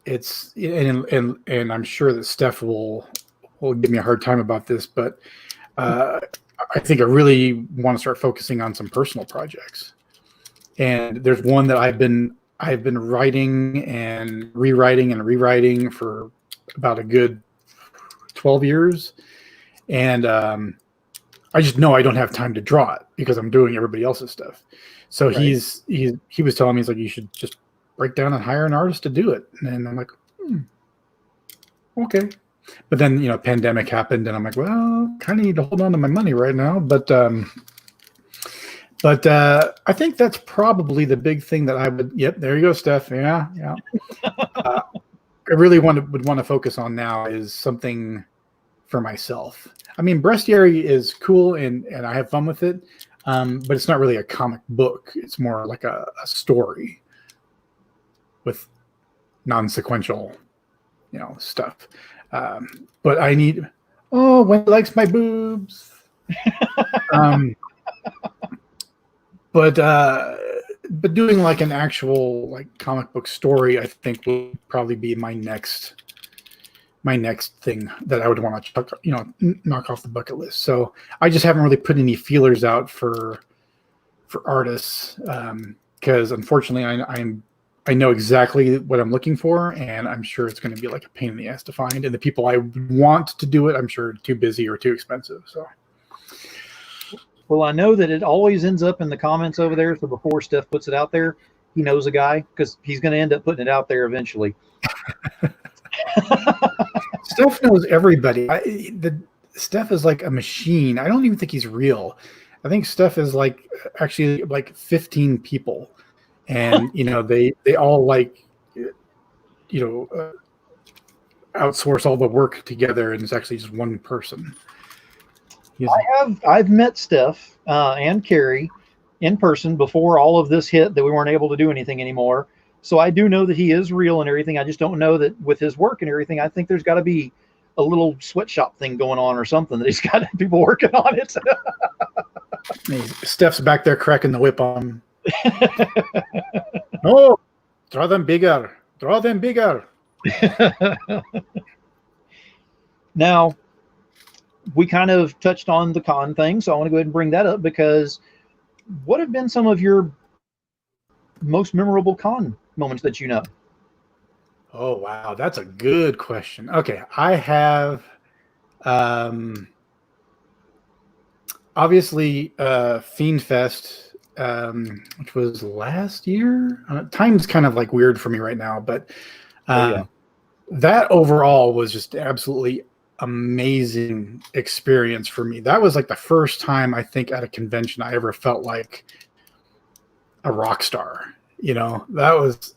Speaker 2: it's, and I'm sure that Steph will give me a hard time about this, but I think I really want to start focusing on some personal projects. And there's one that I've been writing and rewriting for about a good 12 years. And I just know I don't have time to draw it because I'm doing everybody else's stuff. So right. He was telling me, he's like, you should just break down and hire an artist to do it. And I'm like, okay. But then, pandemic happened, and I'm like, well, kind of need to hold on to my money right now. But I think that's probably the big thing that I would. Yep, there you go, Steph. Yeah. I really would want to focus on now is something for myself. I mean, Bestiary is cool and I have fun with it, but it's not really a comic book. It's more like a story with non-sequential, stuff. But I need. Oh, Wendy likes my boobs. But doing like an actual like comic book story, I think will probably be my next thing that I would want to knock off the bucket list. So I just haven't really put any feelers out for artists because unfortunately I know exactly what I'm looking for, and I'm sure it's going to be like a pain in the ass to find. And the people I want to do it, I'm sure are too busy or too expensive. So.
Speaker 1: Well, I know that it always ends up in the comments over there. So before Steph puts it out there, he knows a guy because he's going to end up putting it out there eventually.
Speaker 2: Steph knows everybody. Steph is like a machine. I don't even think he's real. I think Steph is like actually like 15 people, and they all like outsource all the work together, and it's actually just one person.
Speaker 1: I've met Steph and Carrie in person before all of this hit that we weren't able to do anything anymore. So I do know that he is real and everything. I just don't know that with his work and everything. I think there's got to be a little sweatshop thing going on or something that he's got people working on it.
Speaker 2: Steph's back there cracking the whip on him. Oh, draw them bigger. Draw them bigger.
Speaker 1: Now, we kind of touched on the con thing, so I want to go ahead and bring that up because what have been some of your most memorable con moments that you know?
Speaker 2: Oh, wow. That's a good question. Okay. I have, obviously, Fiend Fest, which was last year. Time's kind of like weird for me right now, but that overall was just absolutely amazing experience for me. That was like the first time I think at a convention I ever felt like a rock star. That was,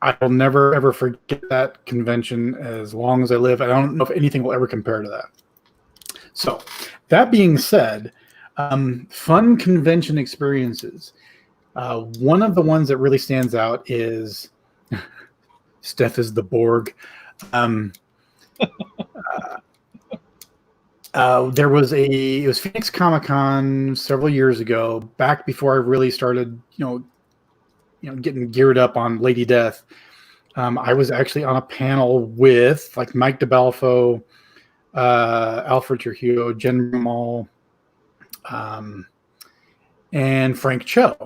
Speaker 2: I will never ever forget that convention as long as I live. I don't know if anything will ever compare to that. So that being said, fun convention experiences. One of the ones that really stands out is Steph is the Borg. It was Phoenix Comic-Con several years ago, back before I really started, getting geared up on Lady Death. I was actually on a panel with like Mike DeBalfo, Alfred Trujillo, Jen Mall, and Frank Cho,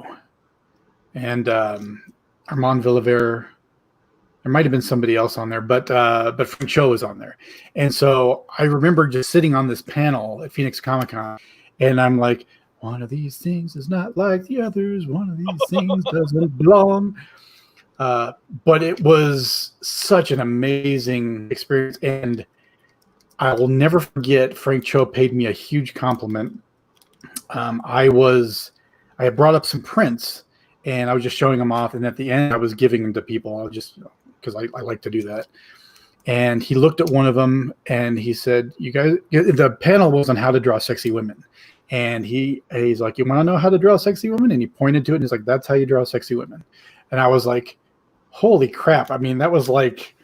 Speaker 2: and Armand Villaver. There might have been somebody else on there, but Frank Cho was on there. And so I remember just sitting on this panel at Phoenix Comic-Con, and I'm like, one of these things is not like the others. One of these things doesn't belong. But it was such an amazing experience. And I will never forget, Frank Cho paid me a huge compliment. I had brought up some prints, and I was just showing them off. And at the end, I was giving them to people. Because I like to do that. And he looked at one of them and he said, "You guys," the panel was on how to draw sexy women. And he's like, "You want to know how to draw sexy women?" And he pointed to it and he's like, "That's how you draw sexy women." And I was like, holy crap. I mean, that was like,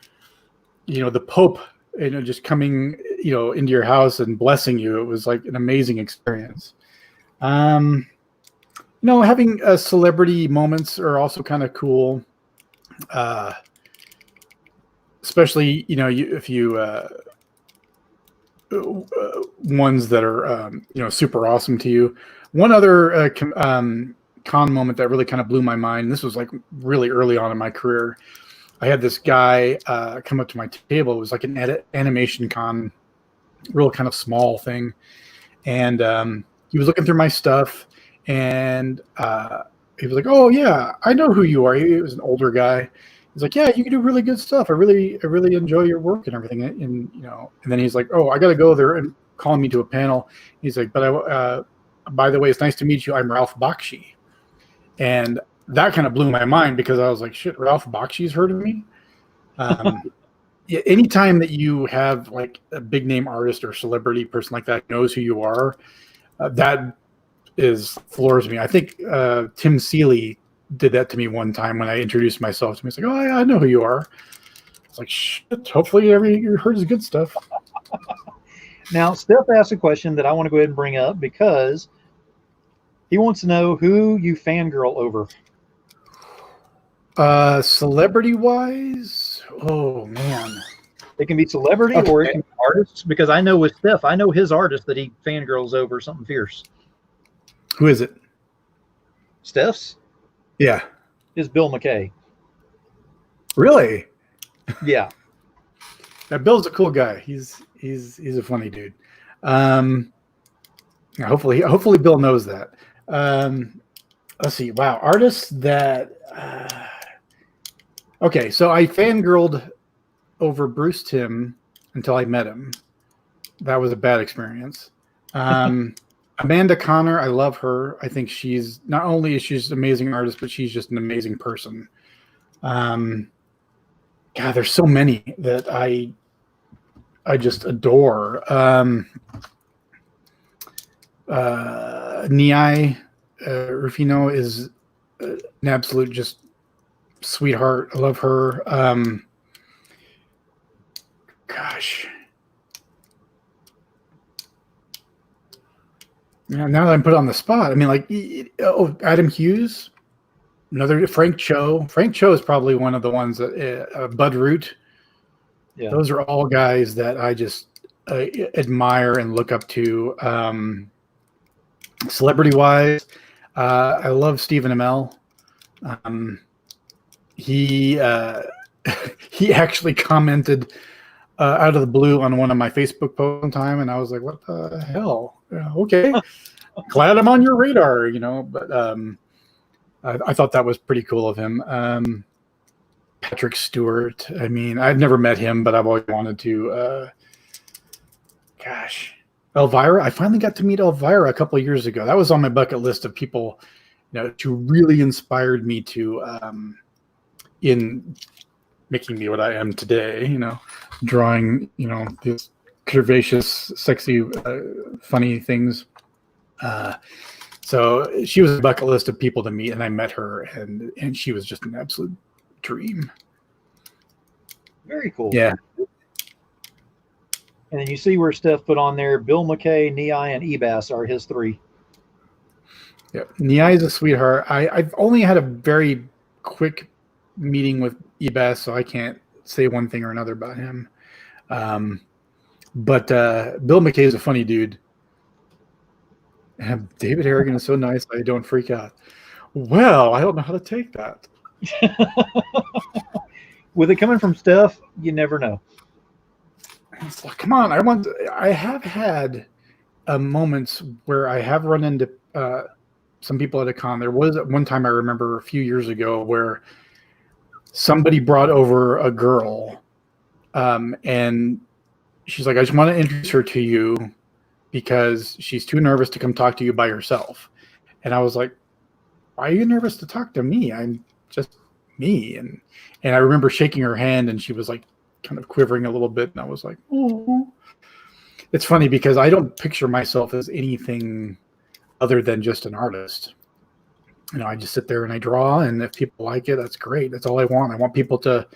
Speaker 2: the Pope, just coming, into your house and blessing you. It was like an amazing experience. Having celebrity moments are also kind of cool. Especially, if you ones that are, super awesome to you. One other con moment that really kind of blew my mind, and this was like really early on in my career. I had this guy come up to my table. It was like an animation con, real kind of small thing. And he was looking through my stuff, and he was like, "Oh, yeah, I know who you are." He was an older guy. He's like, "Yeah, you can do really good stuff. I really enjoy your work and everything." And then he's like, "Oh, I got to go there," and calling me to a panel. He's like, "But by the way, it's nice to meet you. I'm Ralph Bakshi." And that kind of blew my mind because I was like, "Shit, Ralph Bakshi's heard of me." Anytime that you have like a big name artist or celebrity person like that knows who you are, that floors me. I think Tim Seeley did that to me one time when I introduced myself to him. He's like, "Oh, I know who you are." It's like, shit, hopefully you heard his good stuff.
Speaker 1: Now, Steph asked a question that I want to go ahead and bring up because he wants to know who you fangirl over.
Speaker 2: Celebrity-wise? Oh, man.
Speaker 1: It can be celebrity or it can be artists, because I know with Steph, I know his artist that he fangirls over something fierce.
Speaker 2: Who is it?
Speaker 1: Steph's?
Speaker 2: Yeah.
Speaker 1: Is Bill McKay.
Speaker 2: Really?
Speaker 1: Yeah.
Speaker 2: Now, Bill's a cool guy. He's a funny dude. Hopefully Bill knows that. Let's see. Wow. Artists that okay, so I fangirled over Bruce Timm until I met him. That was a bad experience. Amanda Connor, I love her. I think she's not only is she's an amazing artist, but she's just an amazing person. God, there's so many that I just adore. Niai Rufino is an absolute just sweetheart. I love her. Gosh. Now that I'm put on the spot, I mean, like, Adam Hughes, another Frank Cho. Frank Cho is probably one of the ones that Bud Root.
Speaker 1: Yeah.
Speaker 2: Those are all guys that I just admire and look up to. Celebrity wise, I love Stephen Amell. He he actually commented out of the blue on one of my Facebook posts one time, and I was like, "What the hell?" Okay, glad I'm on your radar, you know. But I thought that was pretty cool of him. Patrick Stewart. I mean, I've never met him, but I've always wanted to. Gosh, Elvira. I finally got to meet Elvira a couple of years ago. That was on my bucket list of people, you know, who really inspired me to in making me what I am today. You know, drawing, you know, these curvaceous, sexy, funny things. So she was a bucket list of people to meet, and I met her, and she was just an absolute dream.
Speaker 1: Very cool.
Speaker 2: Yeah.
Speaker 1: And then you see where Steph put on there, Bill McKay, Nei, and Ebas are his three.
Speaker 2: Yeah, Nei is a sweetheart. I've only had a very quick meeting with Ebas, so I can't say one thing or another about him. But Bill McKay is a funny dude. And David Harrigan is so nice, I don't freak out. Well, I don't know how to take that.
Speaker 1: With it coming from Steph, you never know.
Speaker 2: It's like, come on, I have had moments where I have run into some people at a con. There was one time I remember a few years ago where somebody brought over a girl, and she's like, I just want to introduce her to you because she's too nervous to come talk to you by herself. And I was like, why are you nervous to talk to me? I'm just me. And I remember shaking her hand, and she was like kind of quivering a little bit. And I was like, oh. It's funny because I don't picture myself as anything other than just an artist. You know, I just sit there and I draw, and if people like it, that's great. That's all I want. I want people to,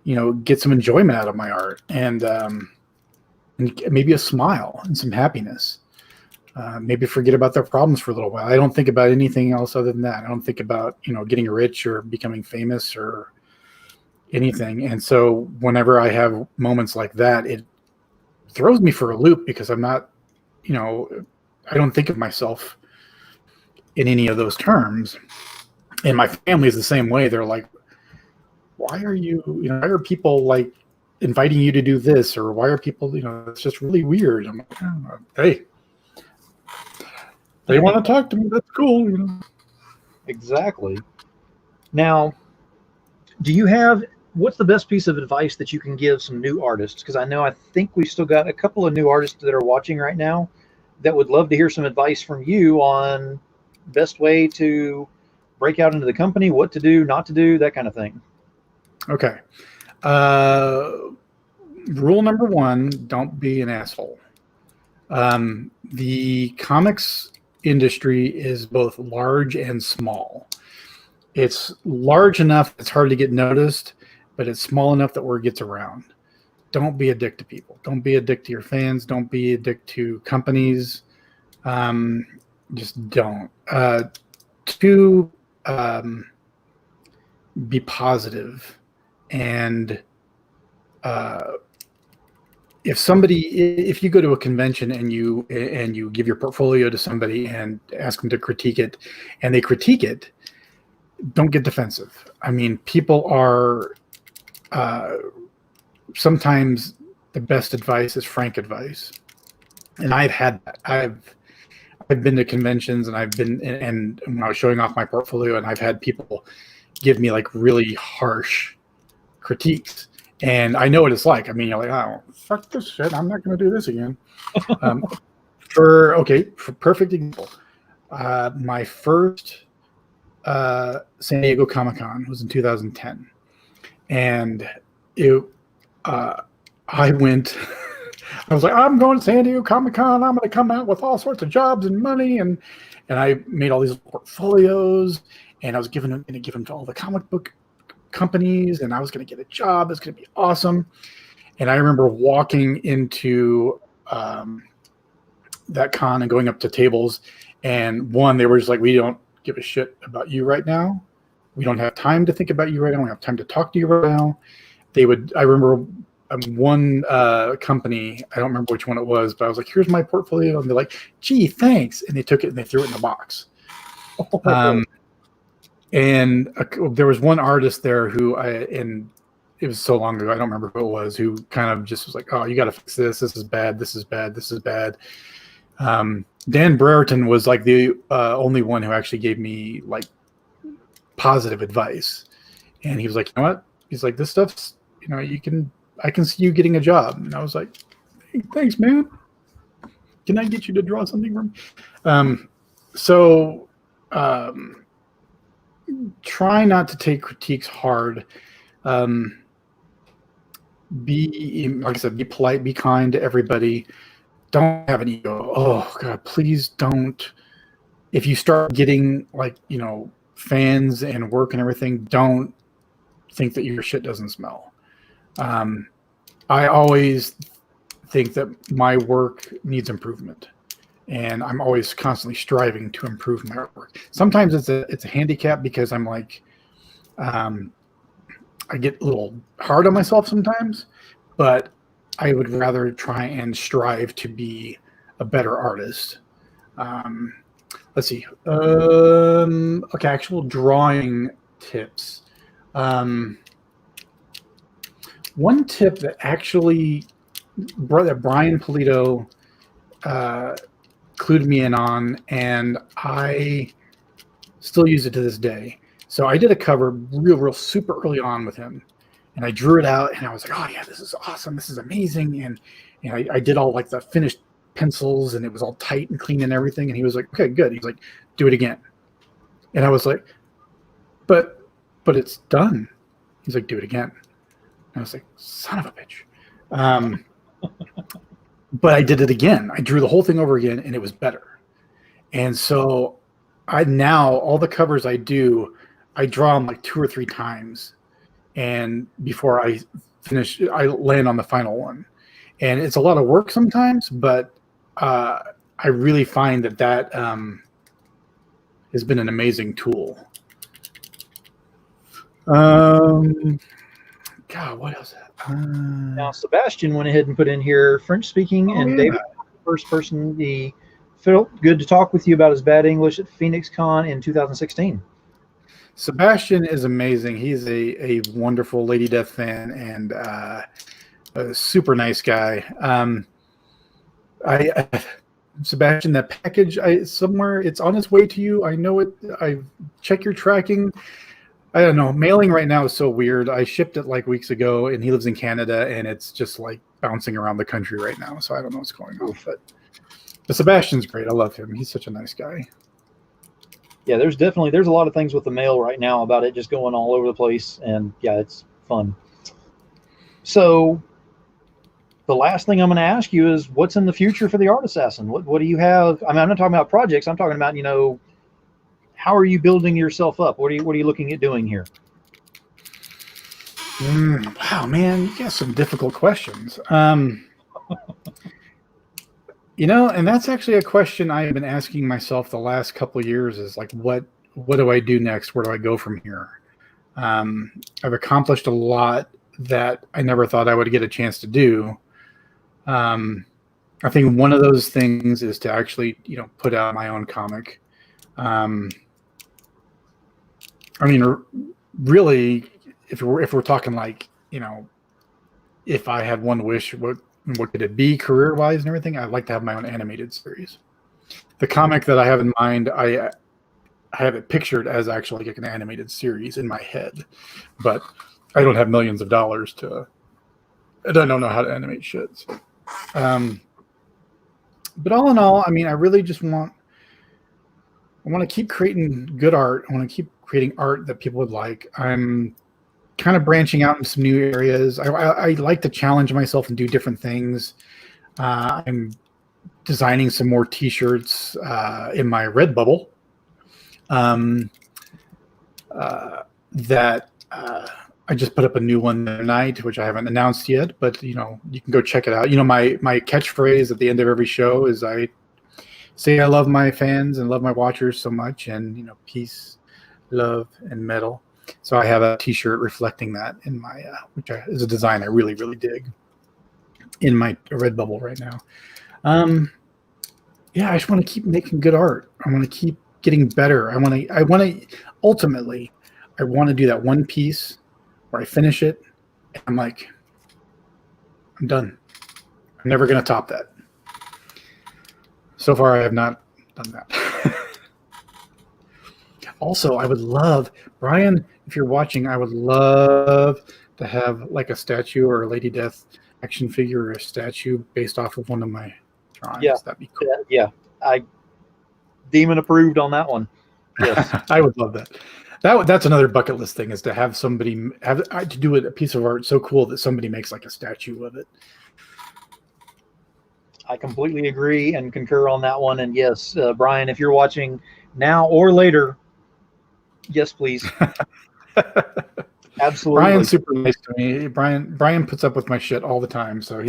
Speaker 2: you know, get some enjoyment out of my art, and maybe a smile and some happiness. Maybe forget about their problems for a little while. I don't think about anything else other than that. I don't think about, you know, getting rich or becoming famous or anything. And so whenever I have moments like that, it throws me for a loop because I'm not, you know, I don't think of myself in any of those terms. And my family is the same way. They're like, why are you, you know, why are people like inviting you to do this? Or why are people, you know, it's just really weird. I'm like, oh, hey, they want to talk to me. That's cool. You know?
Speaker 1: Exactly. Now, do you have, what's the best piece of advice that you can give some new artists? Because I think we've still got a couple of new artists that are watching right now that would love to hear some advice from you on best way to break out into the company, what to do, not to do, that kind of thing.
Speaker 2: Okay. Rule number one, don't be an asshole. The comics industry is both large and small. It's large enough it's hard to get noticed, but it's small enough that word gets around. Don't be a dick to people. Don't be a dick to your fans. Don't be a dick to companies. Just don't. Two, be positive. And if you go to a convention and you give your portfolio to somebody and ask them to critique it, and they critique it, don't get defensive. I mean, people are sometimes the best advice is frank advice, and I've had that. I've been to conventions, and and when I was showing off my portfolio, and I've had people give me like really harsh critiques. And I know what it's like. I mean, you're like, oh, fuck this shit. I'm not going to do this again. For perfect example, my first San Diego Comic-Con was in 2010. And I went, I was like, I'm going to San Diego Comic-Con. I'm going to come out with all sorts of jobs and money. And I made all these portfolios, and I was going to give them to all the comic book companies, and I was going to get a job. It's going to be awesome. And I remember walking into that con and going up to tables, and they were just like, we don't give a shit about you right now. We don't have time to think about you right now. We don't have time to talk to you right now. I remember one company, I don't remember which one it was, but I was like, here's my portfolio. And they're like, gee, thanks. And they took it and they threw it in the box. And there was one artist there and it was so long ago, I don't remember who it was, who kind of just was like, oh, you got to fix this. This is bad. This is bad. This is bad. Dan Brereton was like the only one who actually gave me like positive advice. And he was like, you know what? He's like, this stuff's, I can see you getting a job. And I was like, hey, thanks, man. Can I get you to draw something from? Try not to take critiques hard. Like I said, be polite, be kind to everybody. Don't have an ego. Oh God, please don't. If you start getting fans and work and everything, don't think that your shit doesn't smell. I always think that my work needs improvement, and I'm always constantly striving to improve my work. Sometimes it's a handicap because I'm like, I get a little hard on myself sometimes, but I would rather try and strive to be a better artist. Let's see. Okay, actual drawing tips. One tip that actually Brian Polito clued me in on, and I still use it to this day. So I did a cover real super early on with him, and I drew it out, and I was like, oh yeah, this is awesome. This is amazing. And I did all like the finished pencils, and it was all tight and clean and everything. And he was like, okay, good. He's like, do it again. And I was like, but it's done. He's like, do it again. And I was like, son of a bitch. But I did it again. I drew the whole thing over again, and it was better. And so all the covers I do, I draw them like 2 or 3 times. And before I finish, I land on the final one. And it's a lot of work sometimes, but I really find that has been an amazing tool. God, what else?
Speaker 1: Now, Sebastian went ahead and put in here French speaking, and David, the first person, he felt good to talk with you about his bad English at Phoenix Con in 2016.
Speaker 2: Sebastian is amazing. He's a wonderful Lady Death fan and a super nice guy. Sebastian, that package somewhere, it's on its way to you. I know it. I check your tracking. I don't know. Mailing right now is so weird. I shipped it like weeks ago, and he lives in Canada, and it's just like bouncing around the country right now. So I don't know what's going on. But Sebastian's great. I love him. He's such a nice guy.
Speaker 1: Yeah, there's a lot of things with the mail right now about it just going all over the place, and yeah, it's fun. So the last thing I'm going to ask you is, what's in the future for the Art Assassin? What do you have? I mean, I'm not talking about projects. I'm talking about, how are you building yourself up? What are you looking at doing here?
Speaker 2: Wow, man, you got some difficult questions. And that's actually a question I've been asking myself the last couple of years is like, what do I do next? Where do I go from here? I've accomplished a lot that I never thought I would get a chance to do. I think one of those things is to actually, put out my own comic. I mean, really, if we're talking like, if I had one wish, what could it be career-wise and everything? I'd like to have my own animated series. The comic that I have in mind, I have it pictured as actually like an animated series in my head, but I don't have millions of dollars I don't know how to animate shit. So. But all in all, I mean, I really just want to keep creating good art. I want to keep creating art that people would like. I'm kind of branching out in some new areas. I like to challenge myself and do different things. I'm designing some more t-shirts in my Redbubble that I just put up a new one tonight, which I haven't announced yet, but you can go check it out. My catchphrase at the end of every show is I say I love my fans and love my watchers so much, and peace, love, and metal. So I have a T-shirt reflecting that in my, which is a design I really, really dig in my Redbubble right now. Yeah, I just want to keep making good art. I want to keep getting better. Ultimately, I want to do that one piece where I finish it and I'm like, I'm done. I'm never going to top that. So far, I have not done that. Also, I would love, Brian, if you're watching, I would love to have like a statue or a Lady Death action figure or a statue based off of one of my drawings.
Speaker 1: Yeah,
Speaker 2: that'd be cool.
Speaker 1: Yeah, I demon approved on that one. Yes,
Speaker 2: I would love that. That's another bucket list thing, is to have somebody to do a piece of art so cool that somebody makes like a statue of it.
Speaker 1: I completely agree and concur on that one. And yes, Brian, if you're watching now or later, yes, please. Absolutely.
Speaker 2: Brian's super nice to me. Brian puts up with my shit all the time. So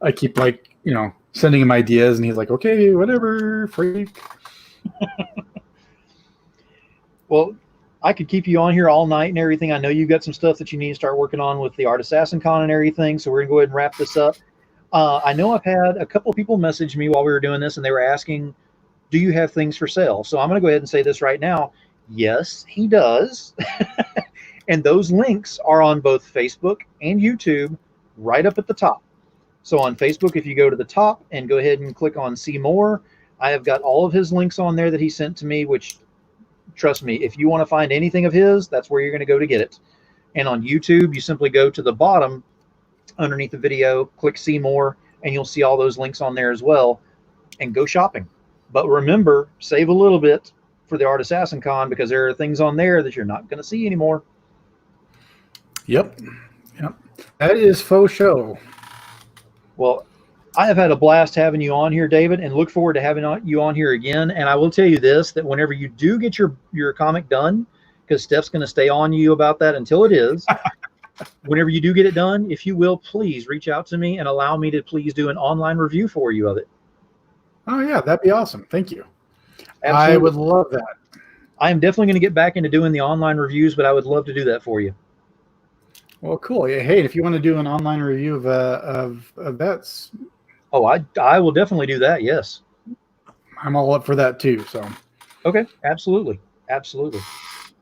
Speaker 2: I keep sending him ideas and he's like, okay, whatever, freak.
Speaker 1: Well, I could keep you on here all night and everything. I know you've got some stuff that you need to start working on with the Art Assassin Con and everything. So we're gonna go ahead and wrap this up. I know I've had a couple of people message me while we were doing this and they were asking, do you have things for sale? So I'm going to go ahead and say this right now. Yes, he does. And those links are on both Facebook and YouTube right up at the top. So on Facebook, if you go to the top and go ahead and click on see more, I have got all of his links on there that he sent to me, which, trust me, if you want to find anything of his, that's where you're going to go to get it. And on YouTube, you simply go to the bottom underneath the video, click see more, and you'll see all those links on there as well, and go shopping. But remember, save a little bit for the Art Assassin Con, because there are things on there that you're not going to see anymore.
Speaker 2: Yep. That is faux show.
Speaker 1: Well, I have had a blast having you on here, David, and look forward to having you on here again. And I will tell you this, that whenever you do get your comic done, because Steph's going to stay on you about that until it is, whenever you do get it done, if you will, please reach out to me and allow me to please do an online review for you of it.
Speaker 2: Oh, yeah, that'd be awesome. Thank you.
Speaker 1: Absolutely.
Speaker 2: I would love that.
Speaker 1: I am definitely going to get back into doing the online reviews, but I would love to do that for you.
Speaker 2: Well, cool. Yeah, hey, if you want to do an online review of that.
Speaker 1: Oh, I will definitely do that, yes.
Speaker 2: I'm all up for that too. So.
Speaker 1: Okay, absolutely. Absolutely.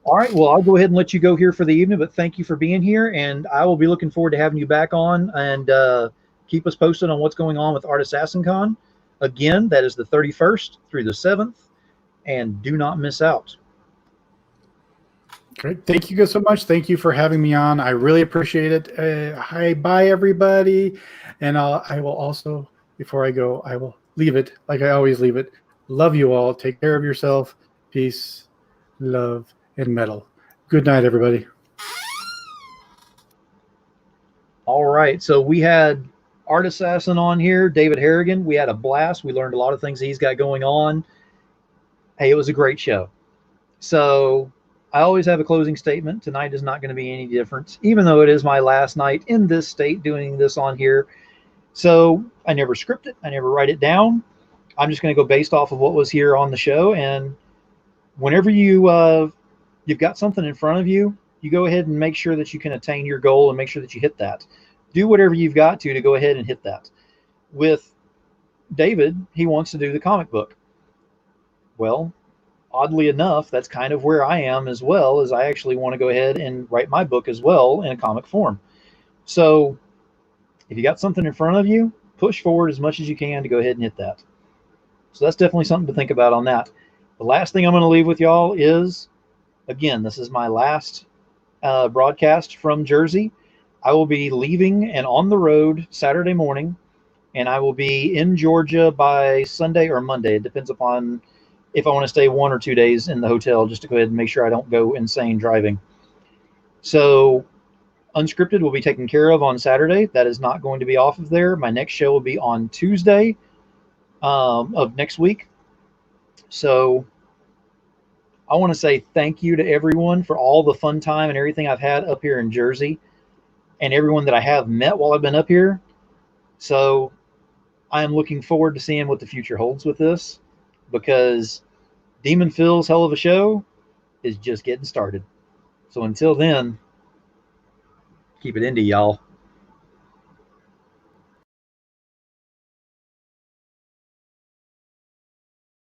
Speaker 1: All right, well, I'll go ahead and let you go here for the evening, but thank you for being here, and I will be looking forward to having you back on, and keep us posted on what's going on with Art Assassin Con. Again, that is the 31st through the 7th, and do not miss out.
Speaker 2: Great. Thank you guys so much. Thank you for having me on. I really appreciate it. Hi, bye, everybody. And I will also, before I go, I will leave it like I always leave it. Love you all. Take care of yourself. Peace, love, and metal. Good night, everybody.
Speaker 1: All right. So we had Art Assassin on here, David Harrigan. We had a blast. We learned a lot of things he's got going on. Hey, it was a great show. So I always have a closing statement. Tonight is not going to be any different, even though it is my last night in this state doing this on here. So I never script it. I never write it down. I'm just going to go based off of what was here on the show. And whenever you've got something in front of you, you go ahead and make sure that you can attain your goal and make sure that you hit that. Do whatever you've got to go ahead and hit that. With David, he wants to do the comic book. Well, oddly enough, that's kind of where I am as well, as I actually want to go ahead and write my book as well in a comic form. So if you got something in front of you, push forward as much as you can to go ahead and hit that. So that's definitely something to think about on that. The last thing I'm going to leave with y'all is, again, this is my last broadcast from Jersey. I will be leaving and on the road Saturday morning, and I will be in Georgia by Sunday or Monday. It depends upon if I want to stay 1 or 2 days in the hotel, just to go ahead and make sure I don't go insane driving. So Unscripted will be taken care of on Saturday. That is not going to be off of there. My next show will be on Tuesday of next week. So I want to say thank you to everyone for all the fun time and everything I've had up here in Jersey, and everyone that I have met while I've been up here. So I am looking forward to seeing what the future holds with this, because Demon Phil's hell of a show is just getting started. So until then, keep it indie, y'all.